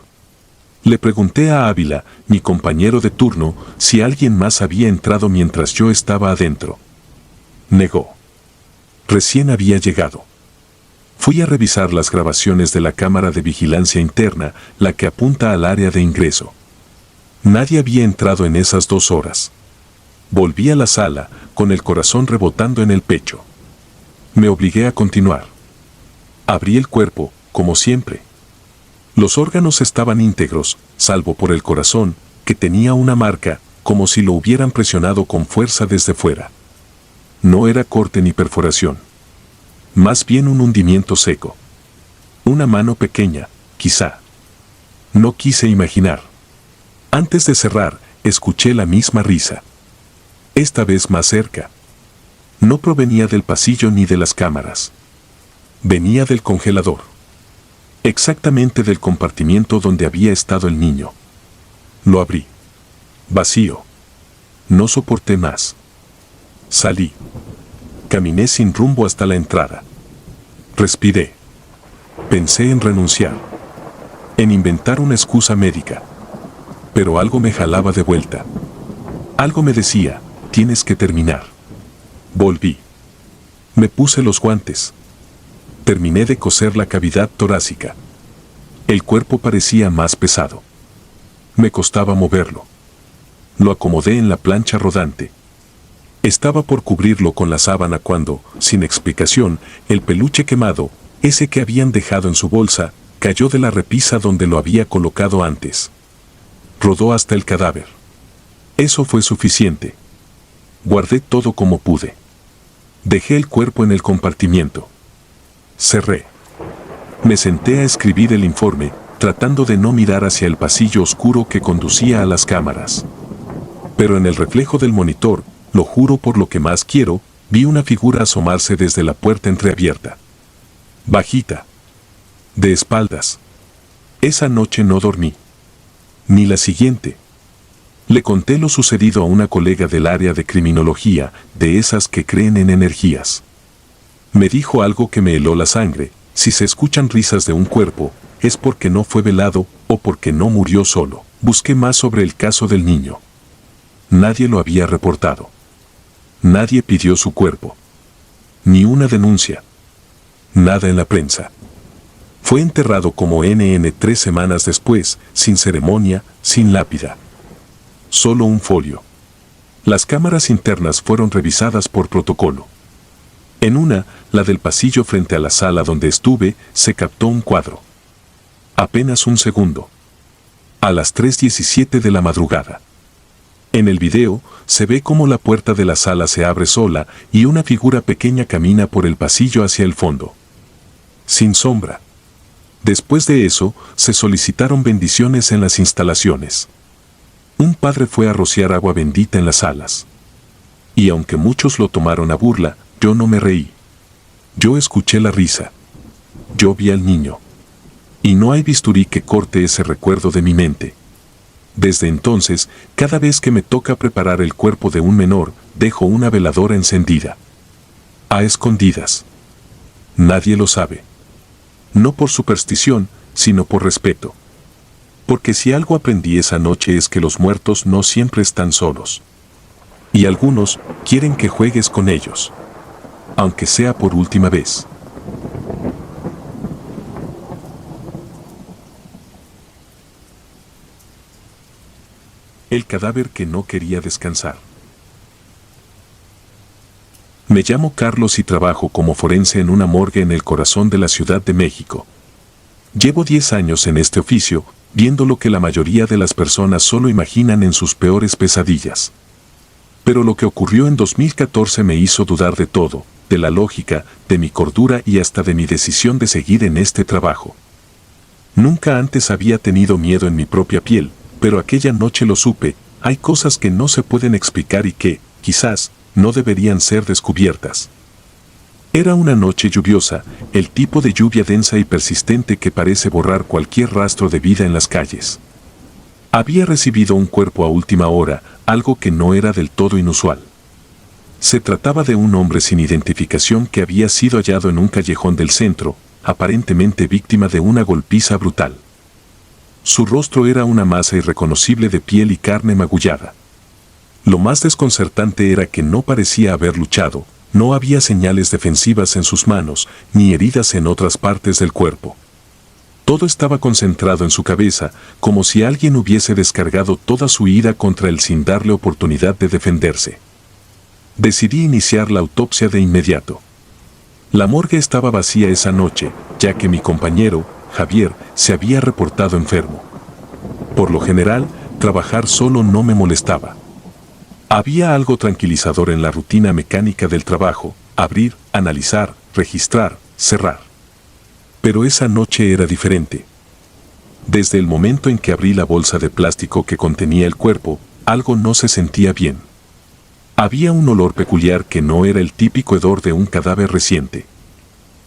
Le pregunté a Ávila, mi compañero de turno, si alguien más había entrado mientras yo estaba adentro. Negó. Recién había llegado. Fui a revisar las grabaciones de la cámara de vigilancia interna, la que apunta al área de ingreso. Nadie había entrado en esas 2 horas. Volví a la sala, con el corazón rebotando en el pecho. Me obligué a continuar. Abrí el cuerpo, como siempre. Los órganos estaban íntegros, salvo por el corazón, que tenía una marca, como si lo hubieran presionado con fuerza desde fuera. No era corte ni perforación. Más bien un hundimiento seco. Una mano pequeña, quizá. No quise imaginar. Antes de cerrar, escuché la misma risa. Esta vez más cerca. No provenía del pasillo ni de las cámaras. Venía del congelador. Exactamente del compartimiento donde había estado el niño. Lo abrí. Vacío. No soporté más. Salí. Caminé sin rumbo hasta la entrada. Respiré. Pensé en renunciar. En inventar una excusa médica. Pero algo me jalaba de vuelta. Algo me decía, tienes que terminar. Volví. Me puse los guantes. Terminé de coser la cavidad torácica. El cuerpo parecía más pesado. Me costaba moverlo. Lo acomodé en la plancha rodante. Estaba por cubrirlo con la sábana cuando, sin explicación, el peluche quemado, ese que habían dejado en su bolsa, cayó de la repisa donde lo había colocado antes. Rodó hasta el cadáver. Eso fue suficiente. Guardé todo como pude. Dejé el cuerpo en el compartimiento. Cerré. Me senté a escribir el informe, tratando de no mirar hacia el pasillo oscuro que conducía a las cámaras. Pero en el reflejo del monitor, lo juro por lo que más quiero, vi una figura asomarse desde la puerta entreabierta. Bajita. De espaldas. Esa noche no dormí. Ni la siguiente. Le conté lo sucedido a una colega del área de criminología, de esas que creen en energías. Me dijo algo que me heló la sangre: si se escuchan risas de un cuerpo, es porque no fue velado o porque no murió solo. Busqué más sobre el caso del niño. Nadie lo había reportado. Nadie pidió su cuerpo. Ni una denuncia. Nada en la prensa. Fue enterrado como NN 3 semanas después, sin ceremonia, sin lápida. Solo un folio. Las cámaras internas fueron revisadas por protocolo. En una, la del pasillo frente a la sala donde estuve, se captó un cuadro. Apenas un segundo. A las 3:17 de la madrugada. En el video, se ve cómo la puerta de la sala se abre sola y una figura pequeña camina por el pasillo hacia el fondo. Sin sombra. Después de eso, se solicitaron bendiciones en las instalaciones. Un padre fue a rociar agua bendita en las salas. Y aunque muchos lo tomaron a burla, yo no me reí. Yo escuché la risa. Yo vi al niño. Y no hay bisturí que corte ese recuerdo de mi mente. Desde entonces, cada vez que me toca preparar el cuerpo de un menor, dejo una veladora encendida. A escondidas. Nadie lo sabe. No por superstición, sino por respeto. Porque si algo aprendí esa noche es que los muertos no siempre están solos. Y algunos quieren que juegues con ellos. Aunque sea por última vez. El cadáver que no quería descansar. Me llamo Carlos y trabajo como forense en una morgue en el corazón de la Ciudad de México. Llevo 10 años en este oficio, viendo lo que la mayoría de las personas solo imaginan en sus peores pesadillas. Pero lo que ocurrió en 2014 me hizo dudar de todo, de la lógica, de mi cordura y hasta de mi decisión de seguir en este trabajo. Nunca antes había tenido miedo en mi propia piel, pero aquella noche lo supe. Hay cosas que no se pueden explicar y que, quizás, no deberían ser descubiertas. Era una noche lluviosa, el tipo de lluvia densa y persistente que parece borrar cualquier rastro de vida en las calles. Había recibido un cuerpo a última hora, algo que no era del todo inusual. Se trataba de un hombre sin identificación que había sido hallado en un callejón del centro, aparentemente víctima de una golpiza brutal. Su rostro era una masa irreconocible de piel y carne magullada. Lo más desconcertante era que no parecía haber luchado, no había señales defensivas en sus manos, ni heridas en otras partes del cuerpo. Todo estaba concentrado en su cabeza, como si alguien hubiese descargado toda su ira contra él sin darle oportunidad de defenderse. Decidí iniciar la autopsia de inmediato. La morgue estaba vacía esa noche, ya que mi compañero, Javier, se había reportado enfermo. Por lo general, trabajar solo no me molestaba. Había algo tranquilizador en la rutina mecánica del trabajo: abrir, analizar, registrar, cerrar. Pero esa noche era diferente. Desde el momento en que abrí la bolsa de plástico que contenía el cuerpo, algo no se sentía bien. Había un olor peculiar que no era el típico hedor de un cadáver reciente.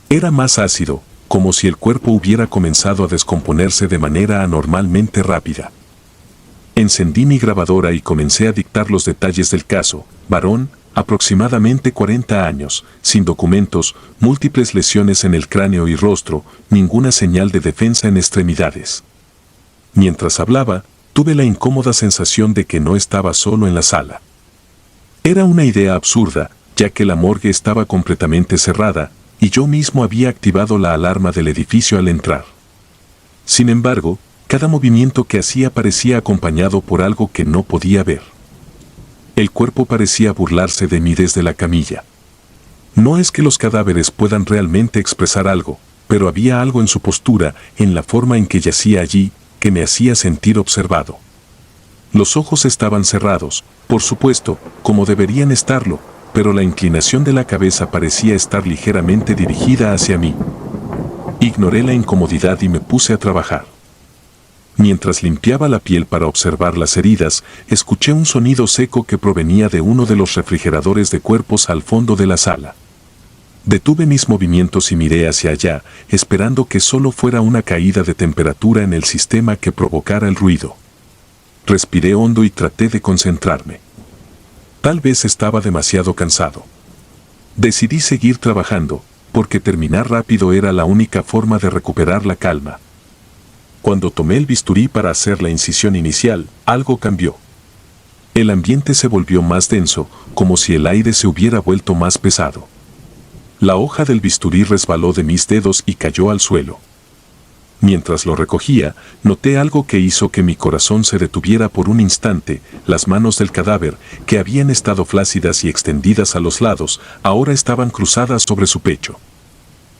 Era más ácido, como si el cuerpo hubiera comenzado a descomponerse de manera anormalmente rápida. Encendí mi grabadora y comencé a dictar los detalles del caso: varón, aproximadamente 40 años, sin documentos, múltiples lesiones en el cráneo y rostro, ninguna señal de defensa en extremidades. Mientras hablaba, tuve la incómoda sensación de que no estaba solo en la sala. Era una idea absurda, ya que la morgue estaba completamente cerrada, y yo mismo había activado la alarma del edificio al entrar. Sin embargo, cada movimiento que hacía parecía acompañado por algo que no podía ver. El cuerpo parecía burlarse de mí desde la camilla. No es que los cadáveres puedan realmente expresar algo, pero había algo en su postura, en la forma en que yacía allí, que me hacía sentir observado. Los ojos estaban cerrados, por supuesto, como deberían estarlo, pero la inclinación de la cabeza parecía estar ligeramente dirigida hacia mí. Ignoré la incomodidad y me puse a trabajar. Mientras limpiaba la piel para observar las heridas, escuché un sonido seco que provenía de uno de los refrigeradores de cuerpos al fondo de la sala. Detuve mis movimientos y miré hacia allá, esperando que solo fuera una caída de temperatura en el sistema que provocara el ruido. Respiré hondo y traté de concentrarme. Tal vez estaba demasiado cansado. Decidí seguir trabajando, porque terminar rápido era la única forma de recuperar la calma. Cuando tomé el bisturí para hacer la incisión inicial, algo cambió. El ambiente se volvió más denso, como si el aire se hubiera vuelto más pesado. La hoja del bisturí resbaló de mis dedos y cayó al suelo. Mientras lo recogía, noté algo que hizo que mi corazón se detuviera por un instante: las manos del cadáver, que habían estado flácidas y extendidas a los lados, ahora estaban cruzadas sobre su pecho.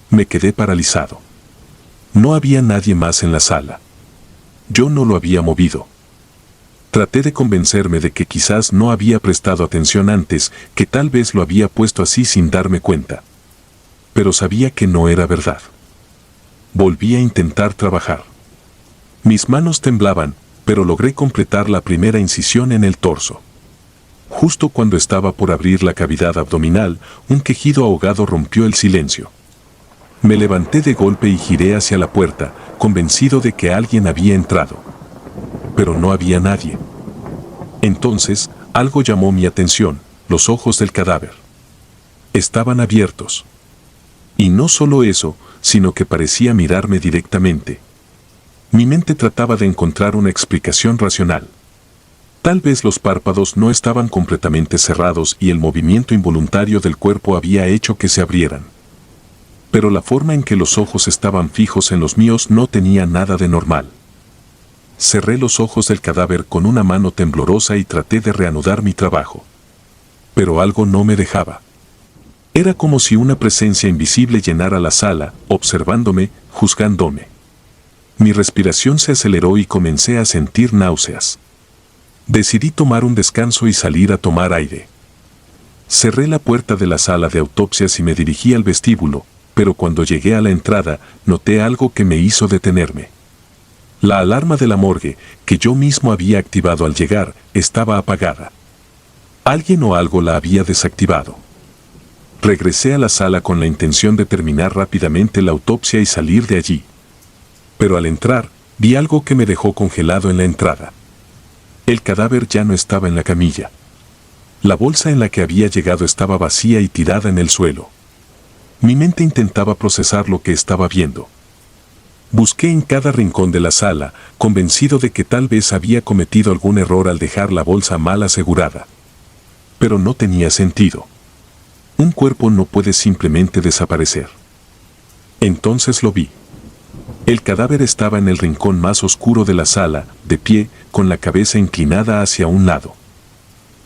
Me quedé paralizado. No había nadie más en la sala. Yo no lo había movido. Traté de convencerme de que quizás no había prestado atención antes, que tal vez lo había puesto así sin darme cuenta. Pero sabía que no era verdad. Volví a intentar trabajar. Mis manos temblaban, pero logré completar la primera incisión en el torso. Justo cuando estaba por abrir la cavidad abdominal, un quejido ahogado rompió el silencio. Me levanté de golpe y giré hacia la puerta, convencido de que alguien había entrado. Pero no había nadie. Entonces, algo llamó mi atención: los ojos del cadáver. Estaban abiertos. Y no solo eso, sino que parecía mirarme directamente. Mi mente trataba de encontrar una explicación racional. Tal vez los párpados no estaban completamente cerrados y el movimiento involuntario del cuerpo había hecho que se abrieran. Pero la forma en que los ojos estaban fijos en los míos no tenía nada de normal. Cerré los ojos del cadáver con una mano temblorosa y traté de reanudar mi trabajo. Pero algo no me dejaba. Era como si una presencia invisible llenara la sala, observándome, juzgándome. Mi respiración se aceleró y comencé a sentir náuseas. Decidí tomar un descanso y salir a tomar aire. Cerré la puerta de la sala de autopsias y me dirigí al vestíbulo, pero cuando llegué a la entrada, noté algo que me hizo detenerme. La alarma de la morgue, que yo mismo había activado al llegar, estaba apagada. Alguien o algo la había desactivado. Regresé a la sala con la intención de terminar rápidamente la autopsia y salir de allí. Pero al entrar, vi algo que me dejó congelado en la entrada. El cadáver ya no estaba en la camilla. La bolsa en la que había llegado estaba vacía y tirada en el suelo. Mi mente intentaba procesar lo que estaba viendo. Busqué en cada rincón de la sala, convencido de que tal vez había cometido algún error al dejar la bolsa mal asegurada. Pero no tenía sentido. Un cuerpo no puede simplemente desaparecer. Entonces lo vi. El cadáver estaba en el rincón más oscuro de la sala, de pie, con la cabeza inclinada hacia un lado.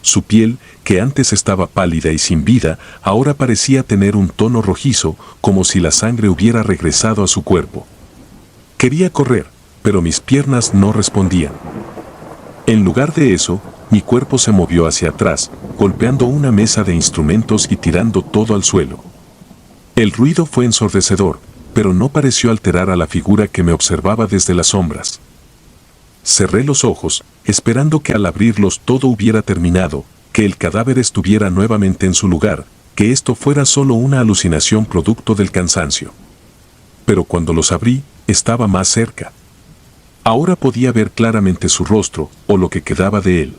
Su piel, que antes estaba pálida y sin vida, ahora parecía tener un tono rojizo, como si la sangre hubiera regresado a su cuerpo. Quería correr, pero mis piernas no respondían. En lugar de eso, mi cuerpo se movió hacia atrás, golpeando una mesa de instrumentos y tirando todo al suelo. El ruido fue ensordecedor, pero no pareció alterar a la figura que me observaba desde las sombras. Cerré los ojos, esperando que al abrirlos todo hubiera terminado, que el cadáver estuviera nuevamente en su lugar, que esto fuera solo una alucinación producto del cansancio. Pero cuando los abrí, estaba más cerca. Ahora podía ver claramente su rostro, o lo que quedaba de él.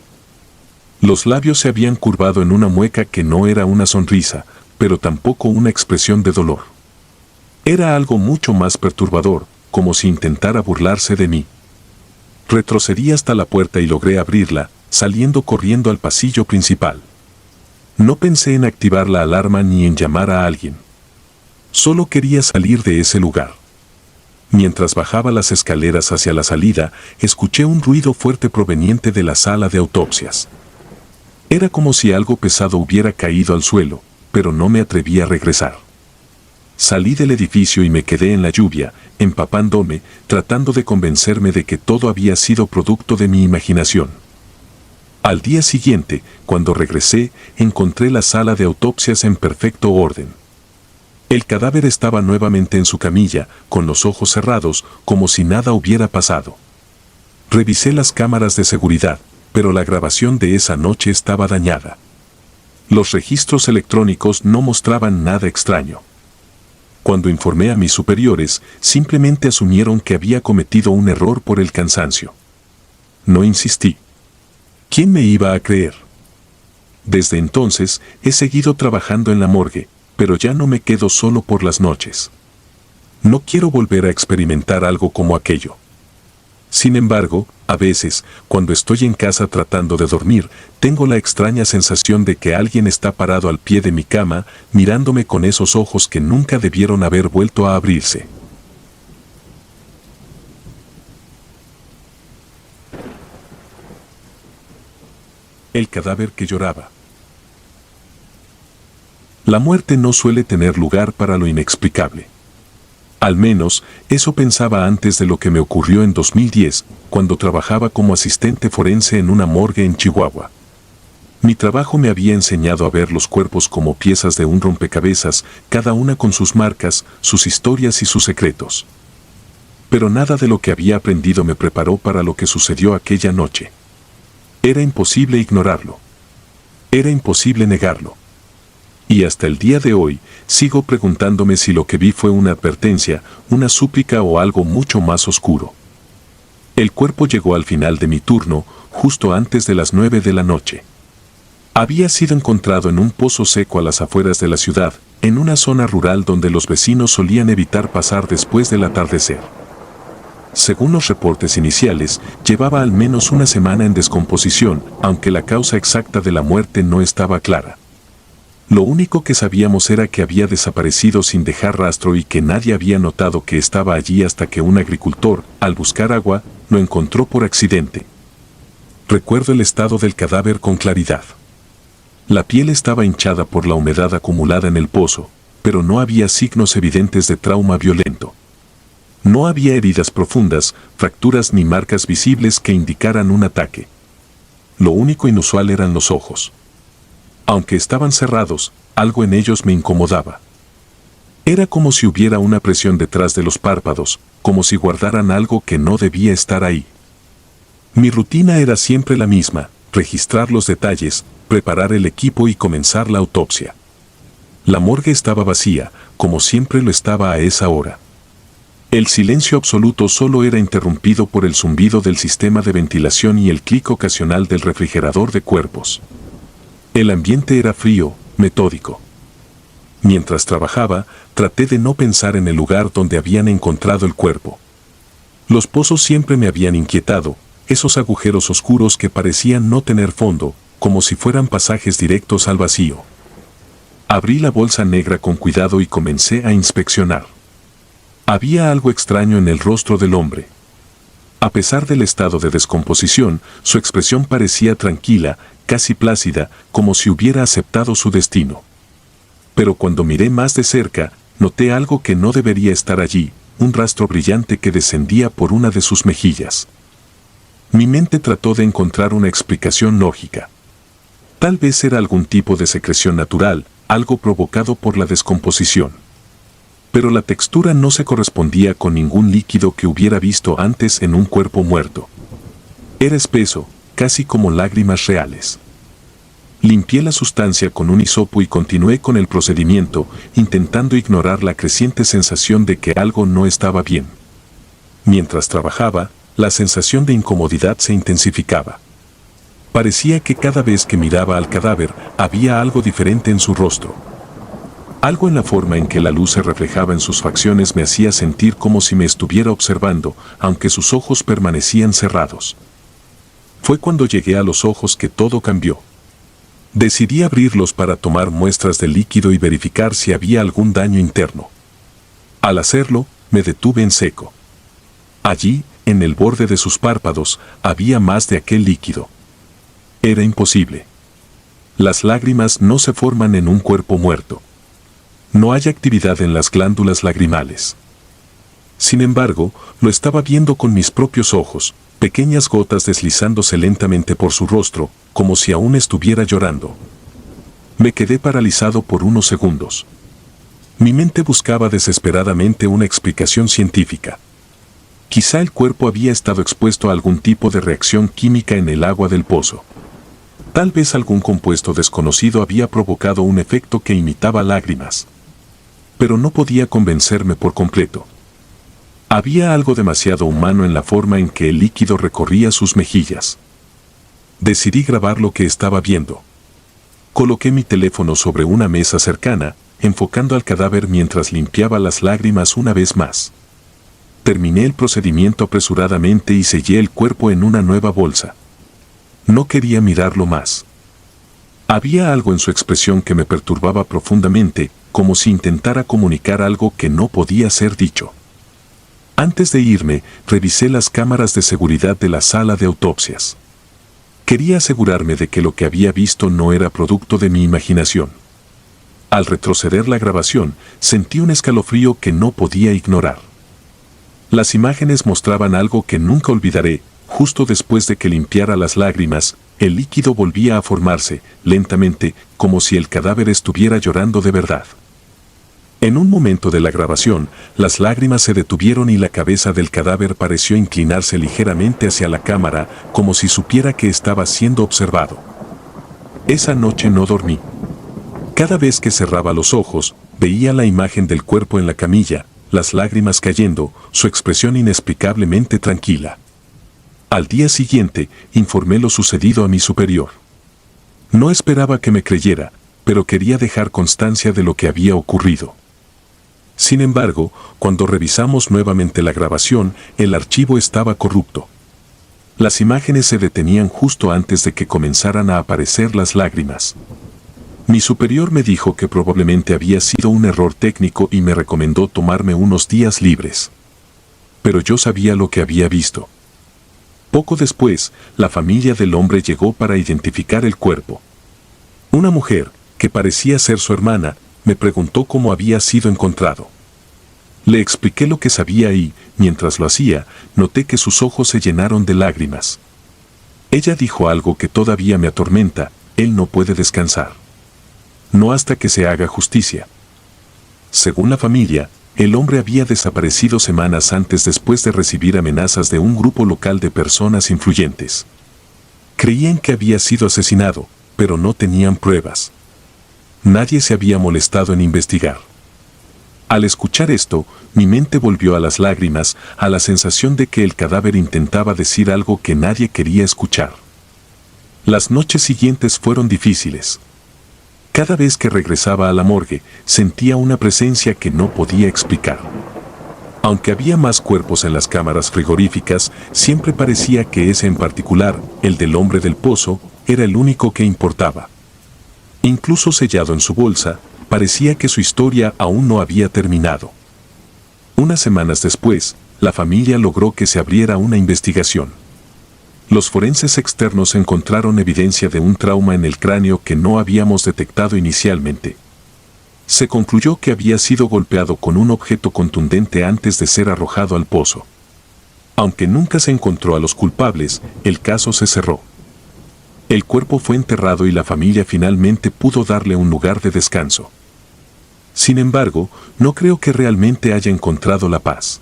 Los labios se habían curvado en una mueca que no era una sonrisa, pero tampoco una expresión de dolor. Era algo mucho más perturbador, como si intentara burlarse de mí. Retrocedí hasta la puerta y logré abrirla, saliendo corriendo al pasillo principal. No pensé en activar la alarma ni en llamar a alguien. Solo quería salir de ese lugar. Mientras bajaba las escaleras hacia la salida, escuché un ruido fuerte proveniente de la sala de autopsias. Era como si algo pesado hubiera caído al suelo, pero no me atreví a regresar. Salí del edificio y me quedé en la lluvia, empapándome, tratando de convencerme de que todo había sido producto de mi imaginación. Al día siguiente, cuando regresé, encontré la sala de autopsias en perfecto orden. El cadáver estaba nuevamente en su camilla, con los ojos cerrados, como si nada hubiera pasado. Revisé las cámaras de seguridad, pero la grabación de esa noche estaba dañada. Los registros electrónicos no mostraban nada extraño. Cuando informé a mis superiores, simplemente asumieron que había cometido un error por el cansancio. No insistí. ¿Quién me iba a creer? Desde entonces, he seguido trabajando en la morgue, pero ya no me quedo solo por las noches. No quiero volver a experimentar algo como aquello. Sin embargo, a veces, cuando estoy en casa tratando de dormir, tengo la extraña sensación de que alguien está parado al pie de mi cama, mirándome con esos ojos que nunca debieron haber vuelto a abrirse. El cadáver que lloraba. La muerte no suele tener lugar para lo inexplicable. Al menos, eso pensaba antes de lo que me ocurrió en 2010, cuando trabajaba como asistente forense en una morgue en Chihuahua. Mi trabajo me había enseñado a ver los cuerpos como piezas de un rompecabezas, cada una con sus marcas, sus historias y sus secretos. Pero nada de lo que había aprendido me preparó para lo que sucedió aquella noche. Era imposible ignorarlo. Era imposible negarlo. Y hasta el día de hoy, sigo preguntándome si lo que vi fue una advertencia, una súplica o algo mucho más oscuro. El cuerpo llegó al final de mi turno, justo antes de las 9 de la noche. Había sido encontrado en un pozo seco a las afueras de la ciudad, en una zona rural donde los vecinos solían evitar pasar después del atardecer. Según los reportes iniciales, llevaba al menos una semana en descomposición, aunque la causa exacta de la muerte no estaba clara. Lo único que sabíamos era que había desaparecido sin dejar rastro y que nadie había notado que estaba allí hasta que un agricultor, al buscar agua, lo encontró por accidente. Recuerdo el estado del cadáver con claridad. La piel estaba hinchada por la humedad acumulada en el pozo, pero no había signos evidentes de trauma violento. No había heridas profundas, fracturas ni marcas visibles que indicaran un ataque. Lo único inusual eran los ojos. Aunque estaban cerrados, algo en ellos me incomodaba. Era como si hubiera una presión detrás de los párpados, como si guardaran algo que no debía estar ahí. Mi rutina era siempre la misma: registrar los detalles, preparar el equipo y comenzar la autopsia. La morgue estaba vacía, como siempre lo estaba a esa hora. El silencio absoluto solo era interrumpido por el zumbido del sistema de ventilación y el clic ocasional del refrigerador de cuerpos. El ambiente era frío, metódico. Mientras trabajaba, traté de no pensar en el lugar donde habían encontrado el cuerpo. Los pozos siempre me habían inquietado, esos agujeros oscuros que parecían no tener fondo, como si fueran pasajes directos al vacío. Abrí la bolsa negra con cuidado y comencé a inspeccionar. Había algo extraño en el rostro del hombre. A pesar del estado de descomposición, su expresión parecía tranquila, casi plácida, como si hubiera aceptado su destino. Pero cuando miré más de cerca, noté algo que no debería estar allí, un rastro brillante que descendía por una de sus mejillas. Mi mente trató de encontrar una explicación lógica. Tal vez era algún tipo de secreción natural, algo provocado por la descomposición. Pero la textura no se correspondía con ningún líquido que hubiera visto antes en un cuerpo muerto. Era espeso, casi como lágrimas reales. Limpié la sustancia con un hisopo y continué con el procedimiento, intentando ignorar la creciente sensación de que algo no estaba bien. Mientras trabajaba, la sensación de incomodidad se intensificaba. Parecía que cada vez que miraba al cadáver, había algo diferente en su rostro. Algo en la forma en que la luz se reflejaba en sus facciones me hacía sentir como si me estuviera observando, aunque sus ojos permanecían cerrados. Fue cuando llegué a los ojos que todo cambió. Decidí abrirlos para tomar muestras del líquido y verificar si había algún daño interno. Al hacerlo, me detuve en seco. Allí, en el borde de sus párpados, había más de aquel líquido. Era imposible. Las lágrimas no se forman en un cuerpo muerto. No hay actividad en las glándulas lagrimales. Sin embargo, lo estaba viendo con mis propios ojos, pequeñas gotas deslizándose lentamente por su rostro, como si aún estuviera llorando. Me quedé paralizado por unos segundos. Mi mente buscaba desesperadamente una explicación científica. Quizá el cuerpo había estado expuesto a algún tipo de reacción química en el agua del pozo. Tal vez algún compuesto desconocido había provocado un efecto que imitaba lágrimas. Pero no podía convencerme por completo. Había algo demasiado humano en la forma en que el líquido recorría sus mejillas. Decidí grabar lo que estaba viendo. Coloqué mi teléfono sobre una mesa cercana, enfocando al cadáver mientras limpiaba las lágrimas una vez más. Terminé el procedimiento apresuradamente y sellé el cuerpo en una nueva bolsa. No quería mirarlo más. Había algo en su expresión que me perturbaba profundamente, como si intentara comunicar algo que no podía ser dicho. Antes de irme, revisé las cámaras de seguridad de la sala de autopsias. Quería asegurarme de que lo que había visto no era producto de mi imaginación. Al retroceder la grabación, sentí un escalofrío que no podía ignorar. Las imágenes mostraban algo que nunca olvidaré. Justo después de que limpiara las lágrimas, el líquido volvía a formarse, lentamente, como si el cadáver estuviera llorando de verdad. En un momento de la grabación, las lágrimas se detuvieron y la cabeza del cadáver pareció inclinarse ligeramente hacia la cámara, como si supiera que estaba siendo observado. Esa noche no dormí. Cada vez que cerraba los ojos, veía la imagen del cuerpo en la camilla, las lágrimas cayendo, su expresión inexplicablemente tranquila. Al día siguiente, informé lo sucedido a mi superior. No esperaba que me creyera, pero quería dejar constancia de lo que había ocurrido. Sin embargo, cuando revisamos nuevamente la grabación, el archivo estaba corrupto. Las imágenes se detenían justo antes de que comenzaran a aparecer las lágrimas. Mi superior me dijo que probablemente había sido un error técnico y me recomendó tomarme unos días libres. Pero yo sabía lo que había visto. Poco después, la familia del hombre llegó para identificar el cuerpo. Una mujer, que parecía ser su hermana, me preguntó cómo había sido encontrado. Le expliqué lo que sabía y, mientras lo hacía, noté que sus ojos se llenaron de lágrimas. Ella dijo algo que todavía me atormenta: él no puede descansar. No hasta que se haga justicia. Según la familia, el hombre había desaparecido semanas antes después de recibir amenazas de un grupo local de personas influyentes. Creían que había sido asesinado, pero no tenían pruebas. Nadie se había molestado en investigar. Al escuchar esto, mi mente volvió a las lágrimas, a la sensación de que el cadáver intentaba decir algo que nadie quería escuchar. Las noches siguientes fueron difíciles. Cada vez que regresaba a la morgue, sentía una presencia que no podía explicar. Aunque había más cuerpos en las cámaras frigoríficas, siempre parecía que ese en particular, el del hombre del pozo, era el único que importaba. Incluso sellado en su bolsa, parecía que su historia aún no había terminado. Unas semanas después, la familia logró que se abriera una investigación. Los forenses externos encontraron evidencia de un trauma en el cráneo que no habíamos detectado inicialmente. Se concluyó que había sido golpeado con un objeto contundente antes de ser arrojado al pozo. Aunque nunca se encontró a los culpables, el caso se cerró. El cuerpo fue enterrado y la familia finalmente pudo darle un lugar de descanso. Sin embargo, no creo que realmente haya encontrado la paz.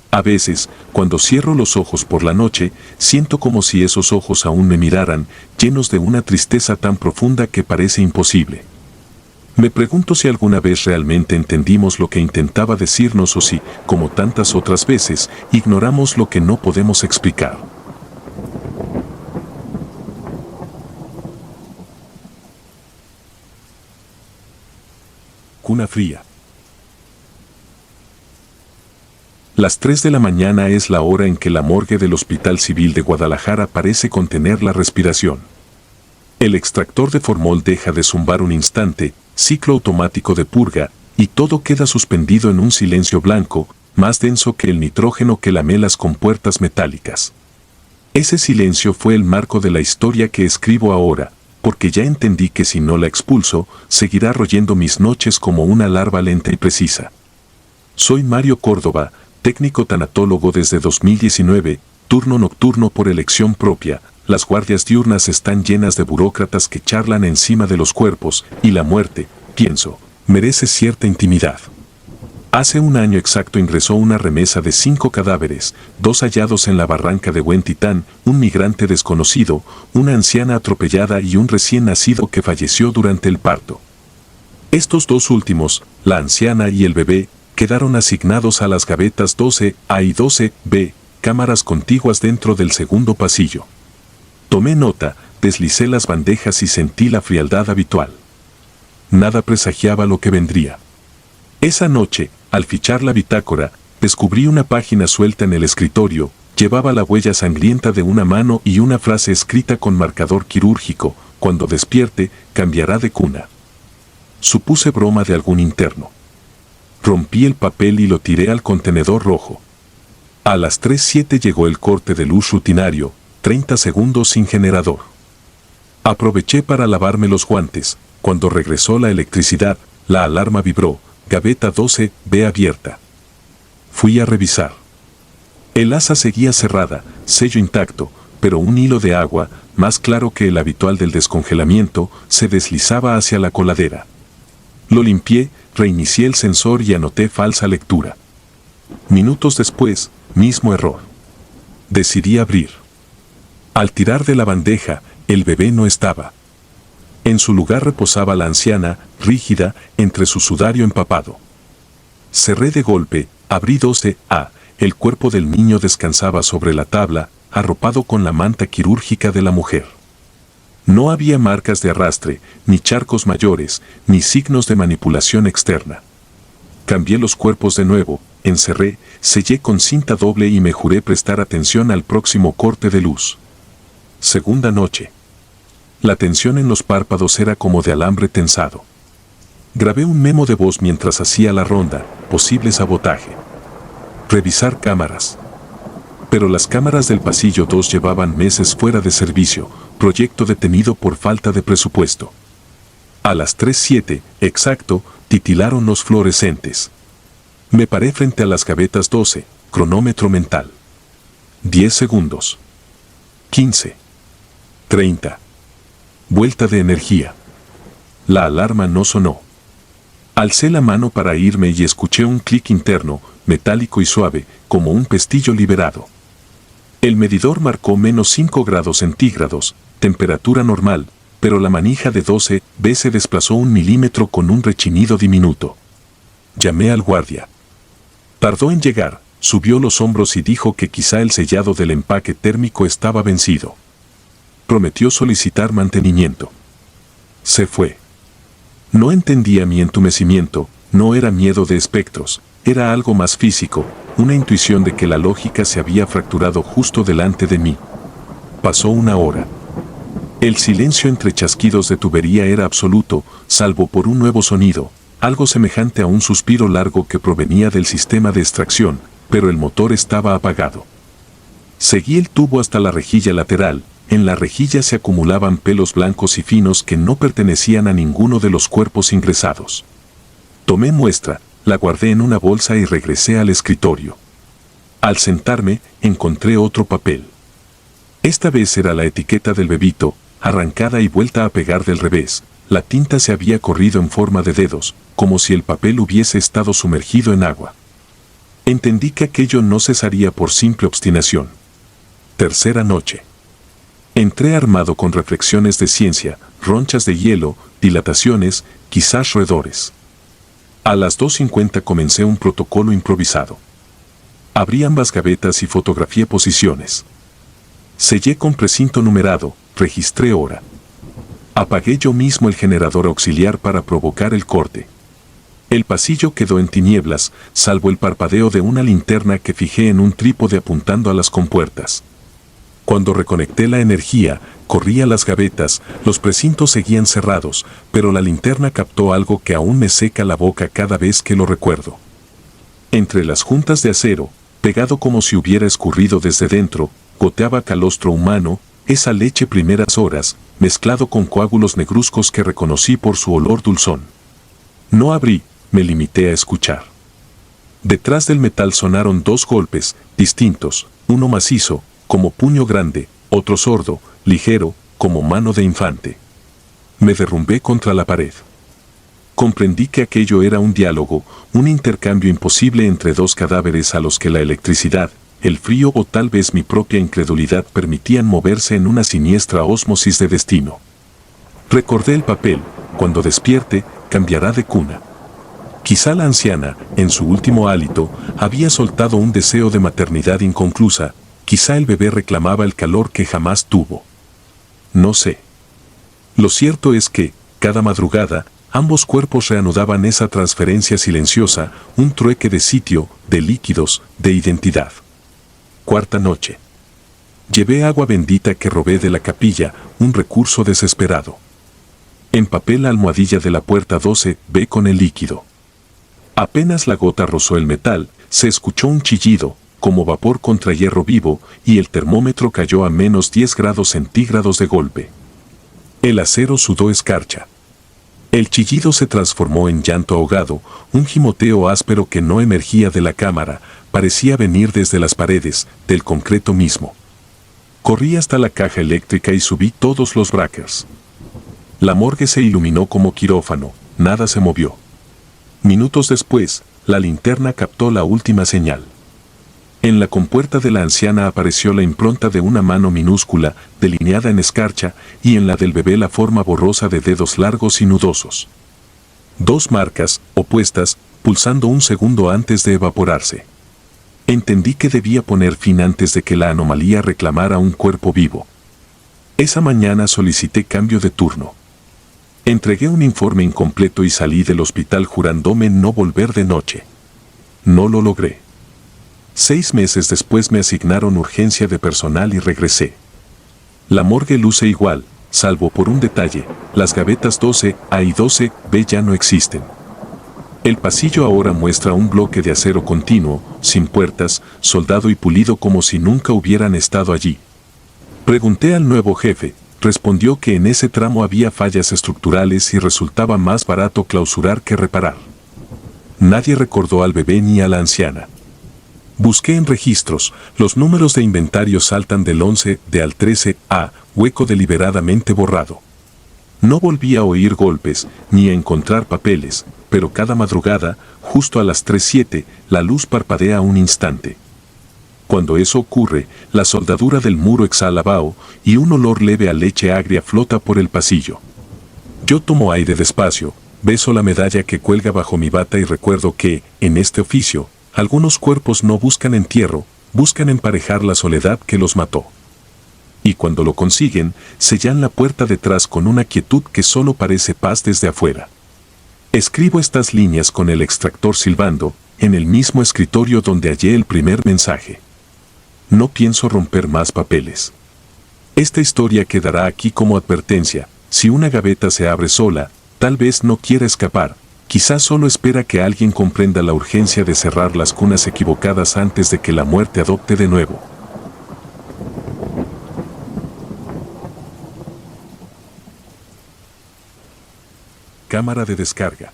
A veces, cuando cierro los ojos por la noche, siento como si esos ojos aún me miraran, llenos de una tristeza tan profunda que parece imposible. Me pregunto si alguna vez realmente entendimos lo que intentaba decirnos o si, como tantas otras veces, ignoramos lo que no podemos explicar. Cuna fría. Las 3 de la mañana es la hora en que la morgue del Hospital Civil de Guadalajara parece contener la respiración. El extractor de formol deja de zumbar un instante, ciclo automático de purga, y todo queda suspendido en un silencio blanco, más denso que el nitrógeno que lame las compuertas metálicas. Ese silencio fue el marco de la historia que escribo ahora, porque ya entendí que si no la expulso, seguirá royendo mis noches como una larva lenta y precisa. Soy Mario Córdoba, técnico tanatólogo desde 2019, turno nocturno por elección propia. Las guardias diurnas están llenas de burócratas que charlan encima de los cuerpos, y la muerte, pienso, merece cierta intimidad. Hace un año exacto ingresó una remesa de 5 cadáveres, 2 hallados en la barranca de Huentitán, un migrante desconocido, una anciana atropellada y un recién nacido que falleció durante el parto. Estos 2 últimos, la anciana y el bebé, quedaron asignados a las gavetas 12A y 12B, cámaras contiguas dentro del segundo pasillo. Tomé nota, deslicé las bandejas y sentí la frialdad habitual. Nada presagiaba lo que vendría. Esa noche, al fichar la bitácora, descubrí una página suelta en el escritorio, llevaba la huella sangrienta de una mano y una frase escrita con marcador quirúrgico: cuando despierte, cambiará de cuna. Supuse broma de algún interno. Rompí el papel y lo tiré al contenedor rojo. A las 3:07 llegó el corte de luz rutinario, 30 segundos sin generador. Aproveché para lavarme los guantes. Cuando regresó la electricidad, la alarma vibró, gaveta 12B abierta. Fui a revisar. El asa seguía cerrada, sello intacto, pero un hilo de agua, más claro que el habitual del descongelamiento, se deslizaba hacia la coladera. Lo limpié, reinicié el sensor y anoté falsa lectura. Minutos después, mismo error. Decidí abrir. Al tirar de la bandeja, el bebé no estaba. En su lugar reposaba la anciana, rígida, entre su sudario empapado. Cerré de golpe, abrí 12A, el cuerpo del niño descansaba sobre la tabla, arropado con la manta quirúrgica de la mujer. No había marcas de arrastre, ni charcos mayores, ni signos de manipulación externa. Cambié los cuerpos de nuevo, encerré, sellé con cinta doble y me juré prestar atención al próximo corte de luz. Segunda noche. La tensión en los párpados era como de alambre tensado. Grabé un memo de voz mientras hacía la ronda: posible sabotaje. Revisar cámaras. Pero las cámaras del pasillo 2 llevaban meses fuera de servicio, proyecto detenido por falta de presupuesto. A las 3:07, exacto, titilaron los fluorescentes. Me paré frente a las gavetas 12, cronómetro mental. 10 segundos. 15. 30. Vuelta de energía. La alarma no sonó. Alcé la mano para irme y escuché un clic interno, metálico y suave, como un pestillo liberado. El medidor marcó -5 grados centígrados, temperatura normal, pero la manija de 12B se desplazó 1 milímetro con un rechinido diminuto. Llamé al guardia. Tardó en llegar, subió los hombros y dijo que quizá el sellado del empaque térmico estaba vencido. Prometió solicitar mantenimiento. Se fue. No entendía mi entumecimiento, no era miedo de espectros, era algo más físico, una intuición de que la lógica se había fracturado justo delante de mí. Pasó una hora. El silencio entre chasquidos de tubería era absoluto, salvo por un nuevo sonido, algo semejante a un suspiro largo que provenía del sistema de extracción, pero el motor estaba apagado. Seguí el tubo hasta la rejilla lateral. En la rejilla se acumulaban pelos blancos y finos que no pertenecían a ninguno de los cuerpos ingresados. Tomé muestra, la guardé en una bolsa y regresé al escritorio. Al sentarme, encontré otro papel. Esta vez era la etiqueta del bebito, arrancada y vuelta a pegar del revés. La tinta se había corrido en forma de dedos, como si el papel hubiese estado sumergido en agua. Entendí que aquello no cesaría por simple obstinación. Tercera noche. Entré armado con reflexiones de ciencia, ronchas de hielo, dilataciones, quizás roedores. A las 2:50 comencé un protocolo improvisado. Abrí ambas gavetas y fotografié posiciones. Sellé con precinto numerado, registré hora. Apagué yo mismo el generador auxiliar para provocar el corte. El pasillo quedó en tinieblas, salvo el parpadeo de una linterna que fijé en un trípode apuntando a las compuertas. Cuando reconecté la energía, corrí a las gavetas, los precintos seguían cerrados, pero la linterna captó algo que aún me seca la boca cada vez que lo recuerdo. Entre las juntas de acero, pegado como si hubiera escurrido desde dentro, goteaba calostro humano, esa leche primeras horas, mezclado con coágulos negruzcos que reconocí por su olor dulzón. No abrí, me limité a escuchar. Detrás del metal sonaron dos golpes, distintos, uno macizo, como puño grande, otro sordo, ligero, como mano de infante. Me derrumbé contra la pared. Comprendí que aquello era un diálogo, un intercambio imposible entre dos cadáveres a los que la electricidad, el frío o tal vez mi propia incredulidad permitían moverse en una siniestra ósmosis de destino. Recordé el papel, cuando despierte, cambiará de cuna. Quizá la anciana, en su último hálito, había soltado un deseo de maternidad inconclusa. Quizá el bebé reclamaba el calor que jamás tuvo. No sé. Lo cierto es que, cada madrugada, ambos cuerpos reanudaban esa transferencia silenciosa, un trueque de sitio, de líquidos, de identidad. Cuarta noche. Llevé agua bendita que robé de la capilla, un recurso desesperado. Empapé la almohadilla de la puerta 12B con el líquido. Apenas la gota rozó el metal, se escuchó un chillido, como vapor contra hierro vivo, y el termómetro cayó a menos 10 grados centígrados de golpe. El acero sudó escarcha. El chillido se transformó en llanto ahogado, un gimoteo áspero que no emergía de la cámara, parecía venir desde las paredes, del concreto mismo. Corrí hasta la caja eléctrica y subí todos los breakers. La morgue se iluminó como quirófano, nada se movió. Minutos después, la linterna captó la última señal. En la compuerta de la anciana apareció la impronta de una mano minúscula, delineada en escarcha, y en la del bebé la forma borrosa de dedos largos y nudosos. Dos marcas, opuestas, pulsando un segundo antes de evaporarse. Entendí que debía poner fin antes de que la anomalía reclamara un cuerpo vivo. Esa mañana solicité cambio de turno. Entregué un informe incompleto y salí del hospital jurándome no volver de noche. No lo logré. 6 meses después me asignaron urgencia de personal y regresé. La morgue luce igual, salvo por un detalle, las gavetas 12A y 12B ya no existen. El pasillo ahora muestra un bloque de acero continuo, sin puertas, soldado y pulido como si nunca hubieran estado allí. Pregunté al nuevo jefe, respondió que en ese tramo había fallas estructurales y resultaba más barato clausurar que reparar. Nadie recordó al bebé ni a la anciana. Busqué en registros, los números de inventario saltan del 11D al 13A, hueco deliberadamente borrado. No volví a oír golpes, ni a encontrar papeles, pero cada madrugada, justo a las 3:07, la luz parpadea un instante. Cuando eso ocurre, la soldadura del muro exhala vaho, y un olor leve a leche agria flota por el pasillo. Yo tomo aire despacio, Beso la medalla que cuelga bajo mi bata y recuerdo que, en este oficio, algunos cuerpos no buscan entierro, buscan emparejar la soledad que los mató. Y cuando lo consiguen, sellan la puerta detrás con una quietud que solo parece paz desde afuera. Escribo estas líneas con el extractor silbando, en el mismo escritorio donde hallé el primer mensaje. No pienso romper más papeles. Esta historia quedará aquí como advertencia: si una gaveta se abre sola, tal vez no quiera escapar, quizás solo espera que alguien comprenda la urgencia de cerrar las cunas equivocadas antes de que la muerte adopte de nuevo. Cámara de descarga.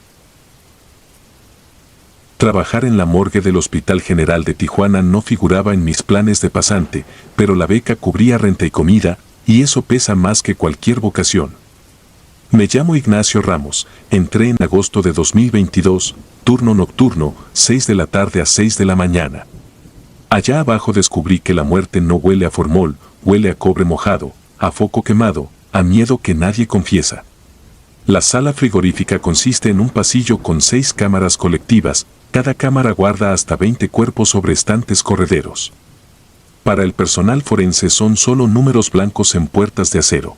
Trabajar en la morgue del Hospital General de Tijuana no figuraba en mis planes de pasante, pero la beca cubría renta y comida, y eso pesa más que cualquier vocación. Me llamo Ignacio Ramos, entré en agosto de 2022, turno nocturno, 6 de la tarde a 6 de la mañana. Allá abajo descubrí que la muerte no huele a formol, huele a cobre mojado, a foco quemado, a miedo que nadie confiesa. La sala frigorífica consiste en un pasillo con 6 cámaras colectivas, cada cámara guarda hasta 20 cuerpos sobre estantes correderos. Para el personal forense son solo números blancos en puertas de acero.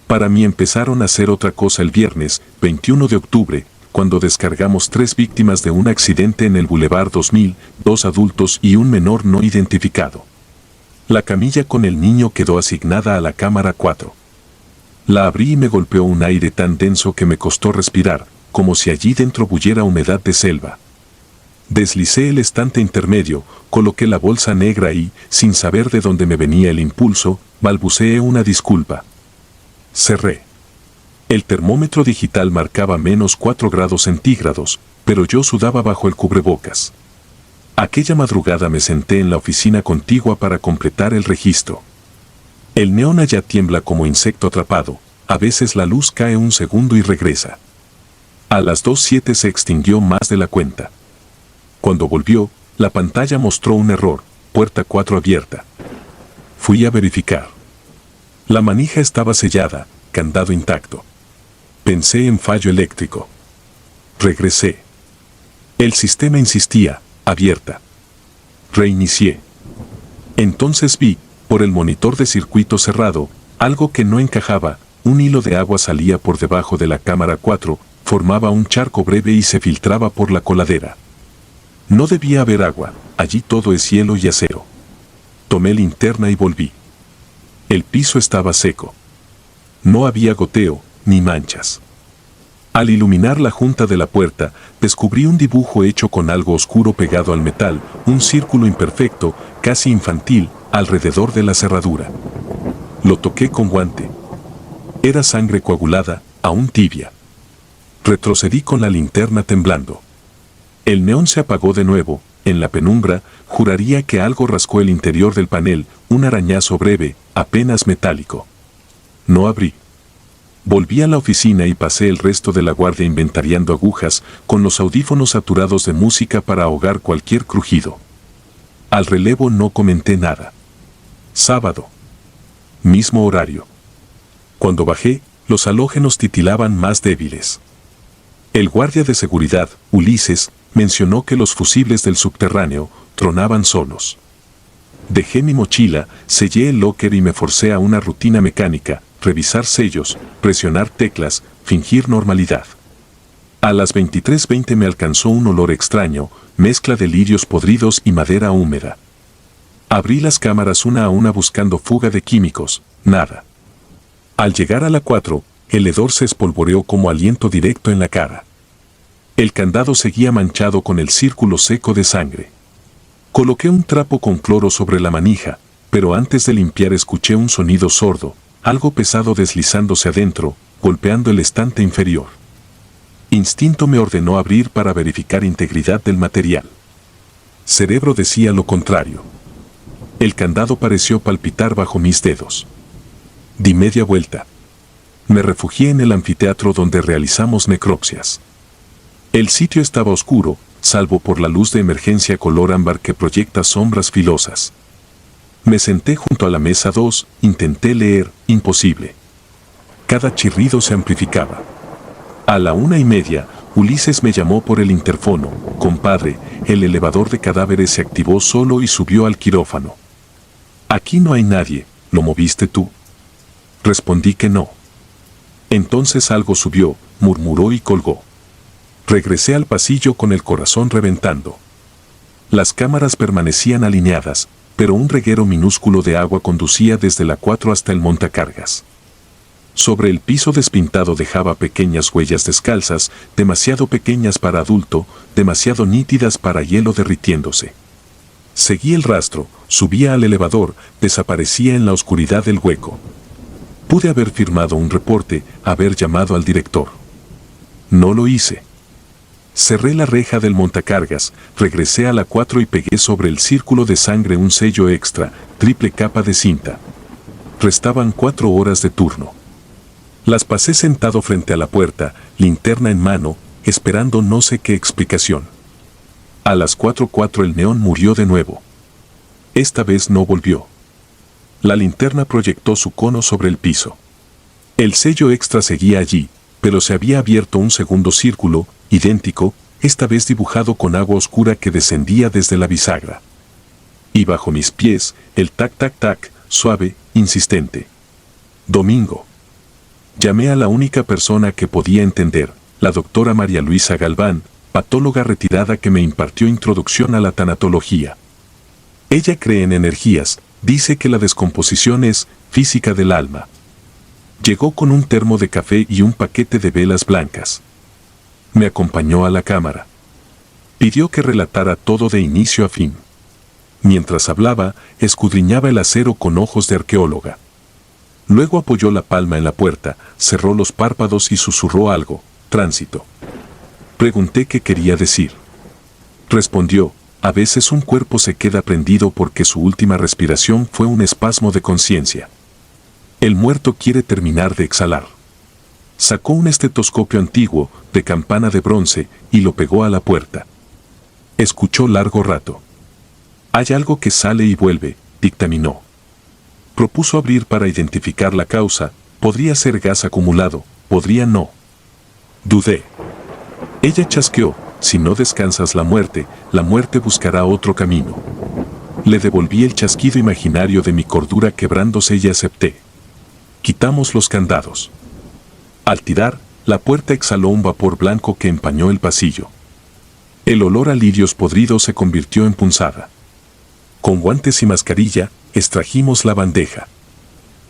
Para mí empezaron a hacer otra cosa el viernes, 21 de octubre, cuando descargamos 3 víctimas de un accidente en el Boulevard 2000, 2 adultos y un menor no identificado. La camilla con el niño quedó asignada a la cámara 4. La abrí y me golpeó un aire tan denso que me costó respirar, como si allí dentro bulliera humedad de selva. Deslicé el estante intermedio, coloqué la bolsa negra y, sin saber de dónde me venía el impulso, balbuceé una disculpa. Cerré. El termómetro digital marcaba -4 grados centígrados, pero yo sudaba bajo el cubrebocas. Aquella madrugada me senté en la oficina contigua para completar el registro. El neón allá tiembla como insecto atrapado, a veces la luz cae un segundo y regresa. A las 2:07 se extinguió más de la cuenta. Cuando volvió, la pantalla mostró un error, puerta 4 abierta. Fui a verificar. La manija estaba sellada, candado intacto. Pensé en fallo eléctrico. Regresé. El sistema insistía, abierta. Reinicié. Entonces vi, por el monitor de circuito cerrado, algo que no encajaba: un hilo de agua salía por debajo de la cámara 4, formaba un charco breve y se filtraba por la coladera. No debía haber agua, allí todo es hielo y acero. Tomé linterna y volví. El piso estaba seco. No había goteo, ni manchas. Al iluminar la junta de la puerta, descubrí un dibujo hecho con algo oscuro pegado al metal, un círculo imperfecto, casi infantil, alrededor de la cerradura. Lo toqué con guante. Era sangre coagulada, aún tibia. Retrocedí con la linterna temblando. El neón se apagó de nuevo. En la penumbra, juraría que algo rascó el interior del panel, un arañazo breve, apenas metálico. No abrí. Volví a la oficina y pasé el resto de la guardia inventariando agujas, con los audífonos saturados de música para ahogar cualquier crujido. Al relevo no comenté nada. Sábado. Mismo horario. Cuando bajé, los halógenos titilaban más débiles. El guardia de seguridad, Ulises, mencionó que los fusibles del subterráneo tronaban solos. Dejé mi mochila, sellé el locker y me forcé a una rutina mecánica: revisar sellos, presionar teclas, fingir normalidad. A las 23:20 me alcanzó un olor extraño, mezcla de lirios podridos y madera húmeda. Abrí las cámaras una a una buscando fuga de químicos, nada. Al llegar a la 4, el hedor se espolvoreó como aliento directo en la cara. El candado seguía manchado con el círculo seco de sangre. Coloqué un trapo con cloro sobre la manija, pero antes de limpiar escuché un sonido sordo, algo pesado deslizándose adentro, golpeando el estante inferior. Instinto me ordenó abrir para verificar integridad del material. Cerebro decía lo contrario. El candado pareció palpitar bajo mis dedos. Di media vuelta. Me refugié en el anfiteatro donde realizamos necropsias. El sitio estaba oscuro, salvo por la luz de emergencia color ámbar que proyecta sombras filosas. Me senté junto a la mesa 2, intenté leer, imposible. Cada chirrido se amplificaba. A la 1:30, Ulises me llamó por el interfono. Compadre, el elevador de cadáveres se activó solo y subió al quirófano. Aquí no hay nadie, ¿lo moviste tú? Respondí que no. Entonces algo subió, murmuró y colgó. Regresé al pasillo con el corazón reventando. Las cámaras permanecían alineadas, pero un reguero minúsculo de agua conducía desde la 4 hasta el montacargas. Sobre el piso despintado dejaba pequeñas huellas descalzas, demasiado pequeñas para adulto, demasiado nítidas para hielo derritiéndose. Seguí el rastro, subía al elevador, desaparecía en la oscuridad del hueco. Pude haber firmado un reporte, haber llamado al director. No lo hice. Cerré la reja del montacargas, regresé a la 4 y pegué sobre el círculo de sangre un sello extra, triple capa de cinta. Restaban 4 horas de turno. Las pasé sentado frente a la puerta, linterna en mano, esperando no sé qué explicación. A las 4:04 el neón murió de nuevo. Esta vez no volvió. La linterna proyectó su cono sobre el piso. El sello extra seguía allí, pero se había abierto un segundo círculo, idéntico, esta vez dibujado con agua oscura que descendía desde la bisagra. Y bajo mis pies, el tac-tac-tac, suave, insistente. Domingo. Llamé a la única persona que podía entender, la doctora María Luisa Galván, patóloga retirada que me impartió introducción a la tanatología. Ella cree en energías, dice que la descomposición es física del alma. Llegó con un termo de café y un paquete de velas blancas. Me acompañó a la cámara. Pidió que relatara todo de inicio a fin. Mientras hablaba, escudriñaba el acero con ojos de arqueóloga. Luego apoyó la palma en la puerta, cerró los párpados y susurró algo, tránsito. Pregunté qué quería decir. Respondió, a veces un cuerpo se queda prendido porque su última respiración fue un espasmo de conciencia. El muerto quiere terminar de exhalar. Sacó un estetoscopio antiguo, de campana de bronce, y lo pegó a la puerta. Escuchó largo rato. Hay algo que sale y vuelve, dictaminó. Propuso abrir para identificar la causa, podría ser gas acumulado, podría no. Dudé. Ella chasqueó, si no descansas la muerte buscará otro camino. Le devolví el chasquido imaginario de mi cordura quebrándose y acepté. Quitamos los candados. Al tirar, la puerta exhaló un vapor blanco que empañó el pasillo. El olor a lirios podridos se convirtió en punzada. Con guantes y mascarilla, extrajimos la bandeja.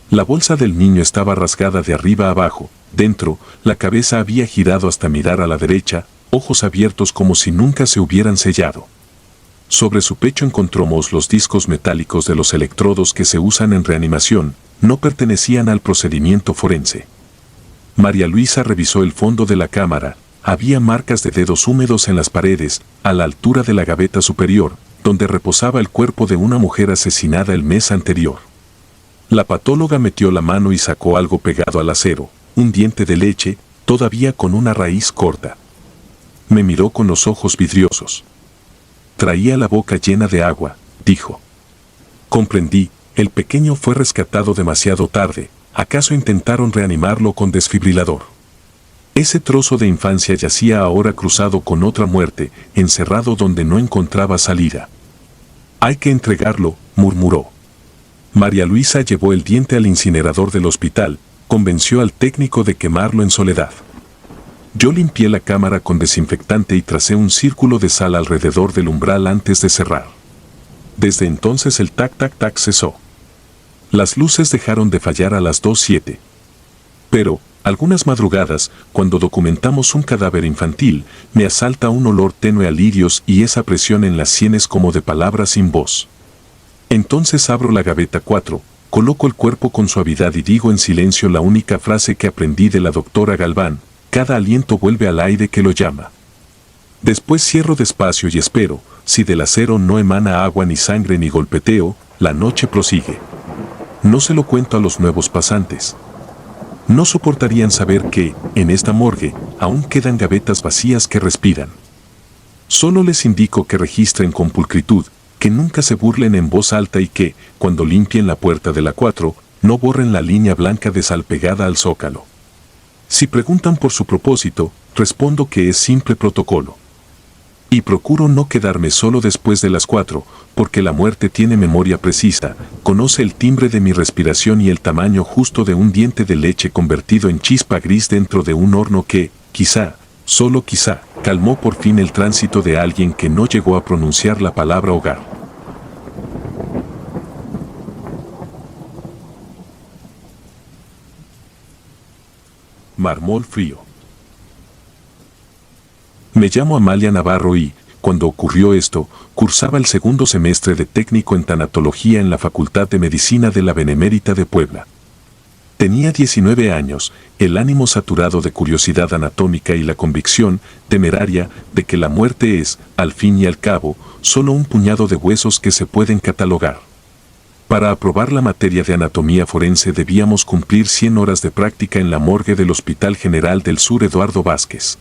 La bolsa del niño estaba rasgada de arriba a abajo. Dentro, la cabeza había girado hasta mirar a la derecha, ojos abiertos como si nunca se hubieran sellado. Sobre su pecho encontramos los discos metálicos de los electrodos que se usan en reanimación, no pertenecían al procedimiento forense. María Luisa revisó el fondo de la cámara, había marcas de dedos húmedos en las paredes, a la altura de la gaveta superior, donde reposaba el cuerpo de una mujer asesinada el mes anterior. La patóloga metió la mano y sacó algo pegado al acero, un diente de leche, todavía con una raíz corta. Me miró con los ojos vidriosos. Traía la boca llena de agua, dijo. Comprendí, el pequeño fue rescatado demasiado tarde, ¿acaso intentaron reanimarlo con desfibrilador? Ese trozo de infancia yacía ahora cruzado con otra muerte, encerrado donde no encontraba salida. Hay que entregarlo, murmuró. María Luisa llevó el diente al incinerador del hospital, convenció al técnico de quemarlo en soledad. Yo limpié la cámara con desinfectante y tracé un círculo de sal alrededor del umbral antes de cerrar. Desde entonces el tac-tac-tac cesó. Las luces dejaron de fallar a las 2:07. Pero, algunas madrugadas, cuando documentamos un cadáver infantil, me asalta un olor tenue a lirios y esa presión en las sienes como de palabras sin voz. Entonces abro la gaveta 4, coloco el cuerpo con suavidad y digo en silencio la única frase que aprendí de la doctora Galván, cada aliento vuelve al aire que lo llama. Después cierro despacio y espero, si del acero no emana agua ni sangre ni golpeteo, la noche prosigue. No se lo cuento a los nuevos pasantes. No soportarían saber que, en esta morgue, aún quedan gavetas vacías que respiran. Solo les indico que registren con pulcritud, que nunca se burlen en voz alta y que, cuando limpien la puerta de la 4, no borren la línea blanca de sal pegada al zócalo. Si preguntan por su propósito, respondo que es simple protocolo. Y procuro no quedarme solo después de las 4, porque la muerte tiene memoria precisa, conoce el timbre de mi respiración y el tamaño justo de un diente de leche convertido en chispa gris dentro de un horno que, quizá, solo quizá, calmó por fin el tránsito de alguien que no llegó a pronunciar la palabra hogar. Mármol frío. Me llamo Amalia Navarro y, cuando ocurrió esto, cursaba el segundo semestre de técnico en tanatología en la Facultad de Medicina de la Benemérita de Puebla. Tenía 19 años, el ánimo saturado de curiosidad anatómica y la convicción, temeraria, de que la muerte es, al fin y al cabo, solo un puñado de huesos que se pueden catalogar. Para aprobar la materia de anatomía forense debíamos cumplir 100 horas de práctica en la morgue del Hospital General del Sur Eduardo Vázquez.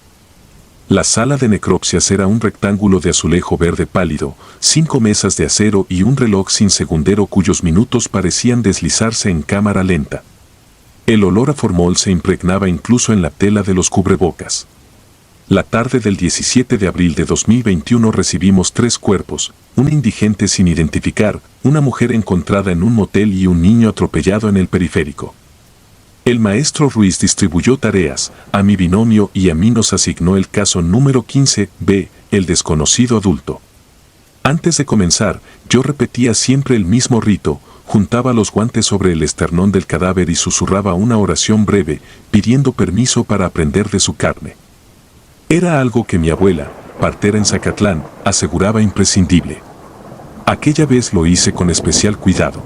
La sala de necropsias era un rectángulo de azulejo verde pálido, 5 mesas de acero y un reloj sin segundero cuyos minutos parecían deslizarse en cámara lenta. El olor a formol se impregnaba incluso en la tela de los cubrebocas. La tarde del 17 de abril de 2021 recibimos 3 cuerpos, un indigente sin identificar, una mujer encontrada en un motel y un niño atropellado en el periférico. El maestro Ruiz distribuyó tareas, a mi binomio y a mí nos asignó el caso número 15B, el desconocido adulto. Antes de comenzar, yo repetía siempre el mismo rito, juntaba los guantes sobre el esternón del cadáver y susurraba una oración breve, pidiendo permiso para aprender de su carne. Era algo que mi abuela, partera en Zacatlán, aseguraba imprescindible. Aquella vez lo hice con especial cuidado.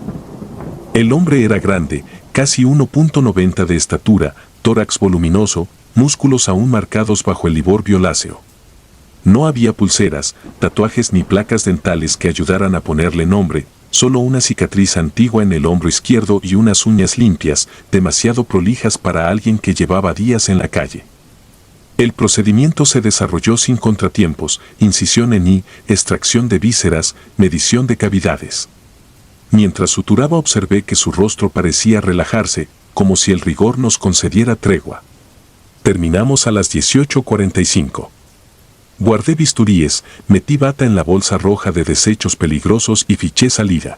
El hombre era grande, casi 1,90 de estatura, tórax voluminoso, músculos aún marcados bajo el livor violáceo. No había pulseras, tatuajes ni placas dentales que ayudaran a ponerle nombre, solo una cicatriz antigua en el hombro izquierdo y unas uñas limpias, demasiado prolijas para alguien que llevaba días en la calle. El procedimiento se desarrolló sin contratiempos, incisión en I, extracción de vísceras, medición de cavidades. Mientras suturaba observé que su rostro parecía relajarse, como si el rigor nos concediera tregua. Terminamos a las 18:45. Guardé bisturíes, metí bata en la bolsa roja de desechos peligrosos y fiché salida.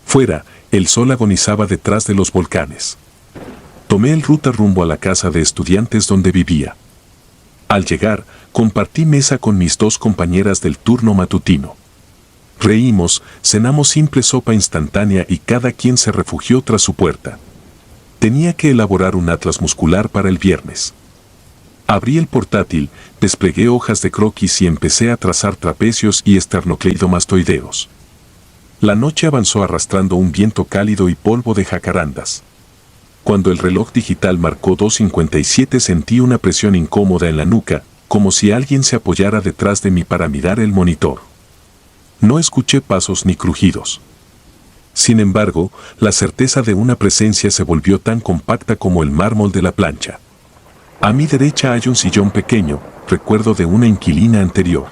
Fuera, el sol agonizaba detrás de los volcanes. Tomé el ruta rumbo a la casa de estudiantes donde vivía. Al llegar, compartí mesa con mis 2 compañeras del turno matutino. Reímos, cenamos simple sopa instantánea y cada quien se refugió tras su puerta. Tenía que elaborar un atlas muscular para el viernes. Abrí el portátil, desplegué hojas de croquis y empecé a trazar trapecios y esternocleidomastoideos. La noche avanzó arrastrando un viento cálido y polvo de jacarandas. Cuando el reloj digital marcó 2:57 sentí una presión incómoda en la nuca, como si alguien se apoyara detrás de mí para mirar el monitor. No escuché pasos ni crujidos. Sin embargo, la certeza de una presencia se volvió tan compacta como el mármol de la plancha. A mi derecha hay un sillón pequeño, recuerdo de una inquilina anterior.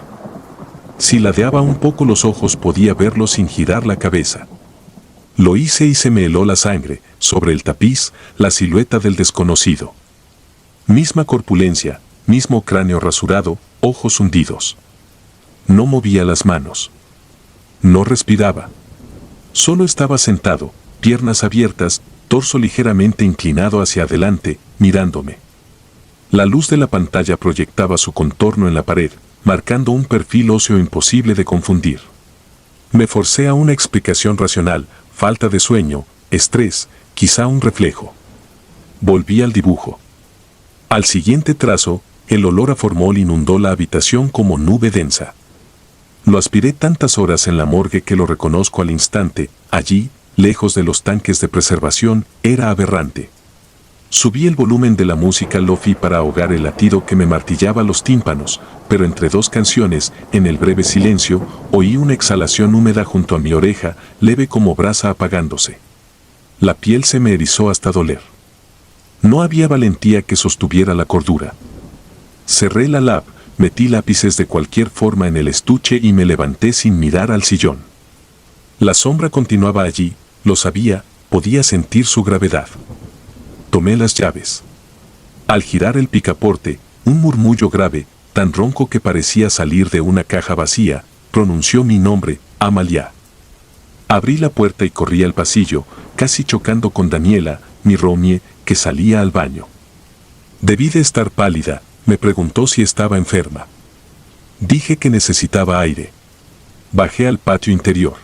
Si ladeaba un poco los ojos podía verlo sin girar la cabeza. Lo hice y se me heló la sangre, sobre el tapiz, la silueta del desconocido. Misma corpulencia, mismo cráneo rasurado, ojos hundidos. No movía las manos. No respiraba. Solo estaba sentado, piernas abiertas, torso ligeramente inclinado hacia adelante, mirándome. La luz de la pantalla proyectaba su contorno en la pared, marcando un perfil óseo imposible de confundir. Me forcé a una explicación racional, falta de sueño, estrés, quizá un reflejo. Volví al dibujo. Al siguiente trazo, el olor a formol inundó la habitación como nube densa. Lo aspiré tantas horas en la morgue que lo reconozco al instante, allí, lejos de los tanques de preservación, era aberrante. Subí el volumen de la música lofi para ahogar el latido que me martillaba los tímpanos, pero entre 2 canciones, en el breve silencio, oí una exhalación húmeda junto a mi oreja, leve como brasa apagándose. La piel se me erizó hasta doler. No había valentía que sostuviera la cordura. Cerré la lab, metí lápices de cualquier forma en el estuche y me levanté sin mirar al sillón. La sombra continuaba allí, lo sabía, podía sentir su gravedad. Tomé las llaves. Al girar el picaporte, un murmullo grave, tan ronco que parecía salir de una caja vacía, pronunció mi nombre, Amalia. Abrí la puerta y corrí al pasillo, casi chocando con Daniela, mi roomie, que salía al baño. Debí de estar pálida, me preguntó si estaba enferma. Dije que necesitaba aire. Bajé al patio interior.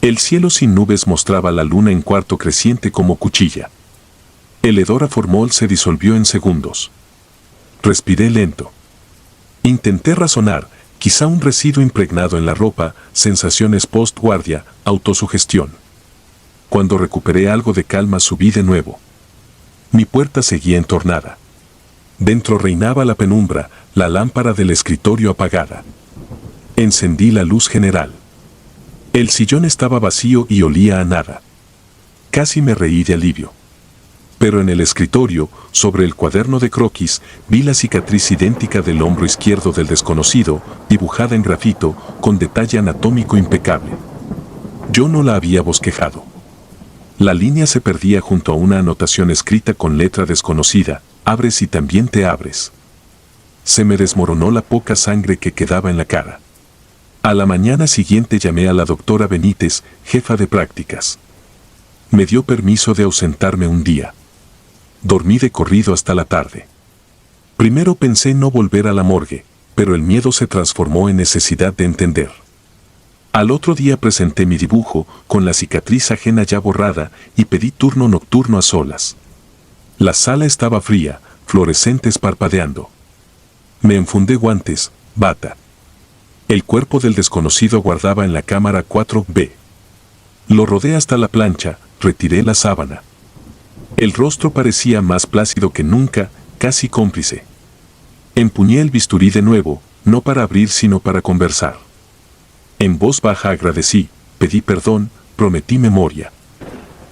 El cielo sin nubes mostraba la luna en cuarto creciente como cuchilla. El hedor a formol se disolvió en segundos. Respiré lento. Intenté razonar, quizá un residuo impregnado en la ropa, sensaciones post-guardia, autosugestión. Cuando recuperé algo de calma subí de nuevo. Mi puerta seguía entornada. Dentro reinaba la penumbra, la lámpara del escritorio apagada. Encendí la luz general. El sillón estaba vacío y olía a nada. Casi me reí de alivio. Pero en el escritorio, sobre el cuaderno de croquis, vi la cicatriz idéntica del hombro izquierdo del desconocido, dibujada en grafito, con detalle anatómico impecable. Yo no la había bosquejado. La línea se perdía junto a una anotación escrita con letra desconocida: abres y también te abres. Se me desmoronó la poca sangre que quedaba en la cara. A la mañana siguiente llamé a la doctora Benítez, jefa de prácticas. Me dio permiso de ausentarme un día. Dormí de corrido hasta la tarde. Primero pensé no volver a la morgue, pero el miedo se transformó en necesidad de entender. Al otro día presenté mi dibujo, con la cicatriz ajena ya borrada, y pedí turno nocturno a solas. La sala estaba fría, fluorescentes parpadeando. Me enfundé guantes, bata. El cuerpo del desconocido guardaba en la cámara 4B. Lo rodé hasta la plancha, retiré la sábana. El rostro parecía más plácido que nunca, casi cómplice. Empuñé el bisturí de nuevo, no para abrir sino para conversar. En voz baja agradecí, pedí perdón, prometí memoria.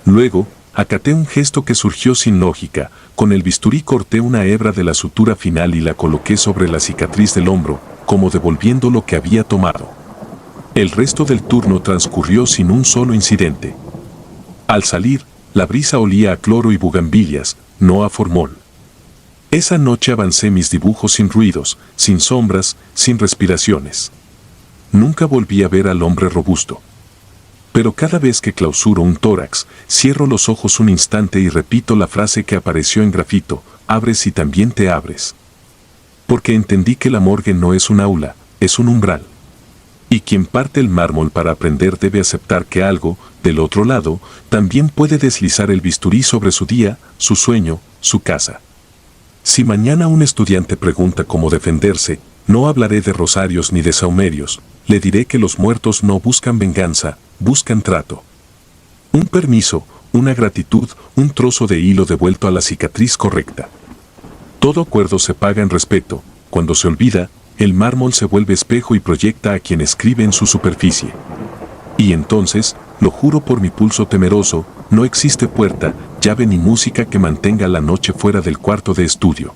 Luego, acaté un gesto que surgió sin lógica, con el bisturí corté una hebra de la sutura final y la coloqué sobre la cicatriz del hombro, como devolviendo lo que había tomado. El resto del turno transcurrió sin un solo incidente. Al salir, la brisa olía a cloro y bugambilias, no a formol. Esa noche avancé mis dibujos sin ruidos, sin sombras, sin respiraciones. Nunca volví a ver al hombre robusto. Pero cada vez que clausuro un tórax, cierro los ojos un instante y repito la frase que apareció en grafito: abres y también te abres. Porque entendí que la morgue no es un aula, es un umbral. Y quien parte el mármol para aprender debe aceptar que algo, del otro lado, también puede deslizar el bisturí sobre su día, su sueño, su casa. Si mañana un estudiante pregunta cómo defenderse, no hablaré de rosarios ni de saumerios, le diré que los muertos no buscan venganza, buscan trato. Un permiso, una gratitud, un trozo de hilo devuelto a la cicatriz correcta. Todo acuerdo se paga en respeto. Cuando se olvida, el mármol se vuelve espejo y proyecta a quien escribe en su superficie. Y entonces, lo juro por mi pulso temeroso, no existe puerta, llave ni música que mantenga la noche fuera del cuarto de estudio.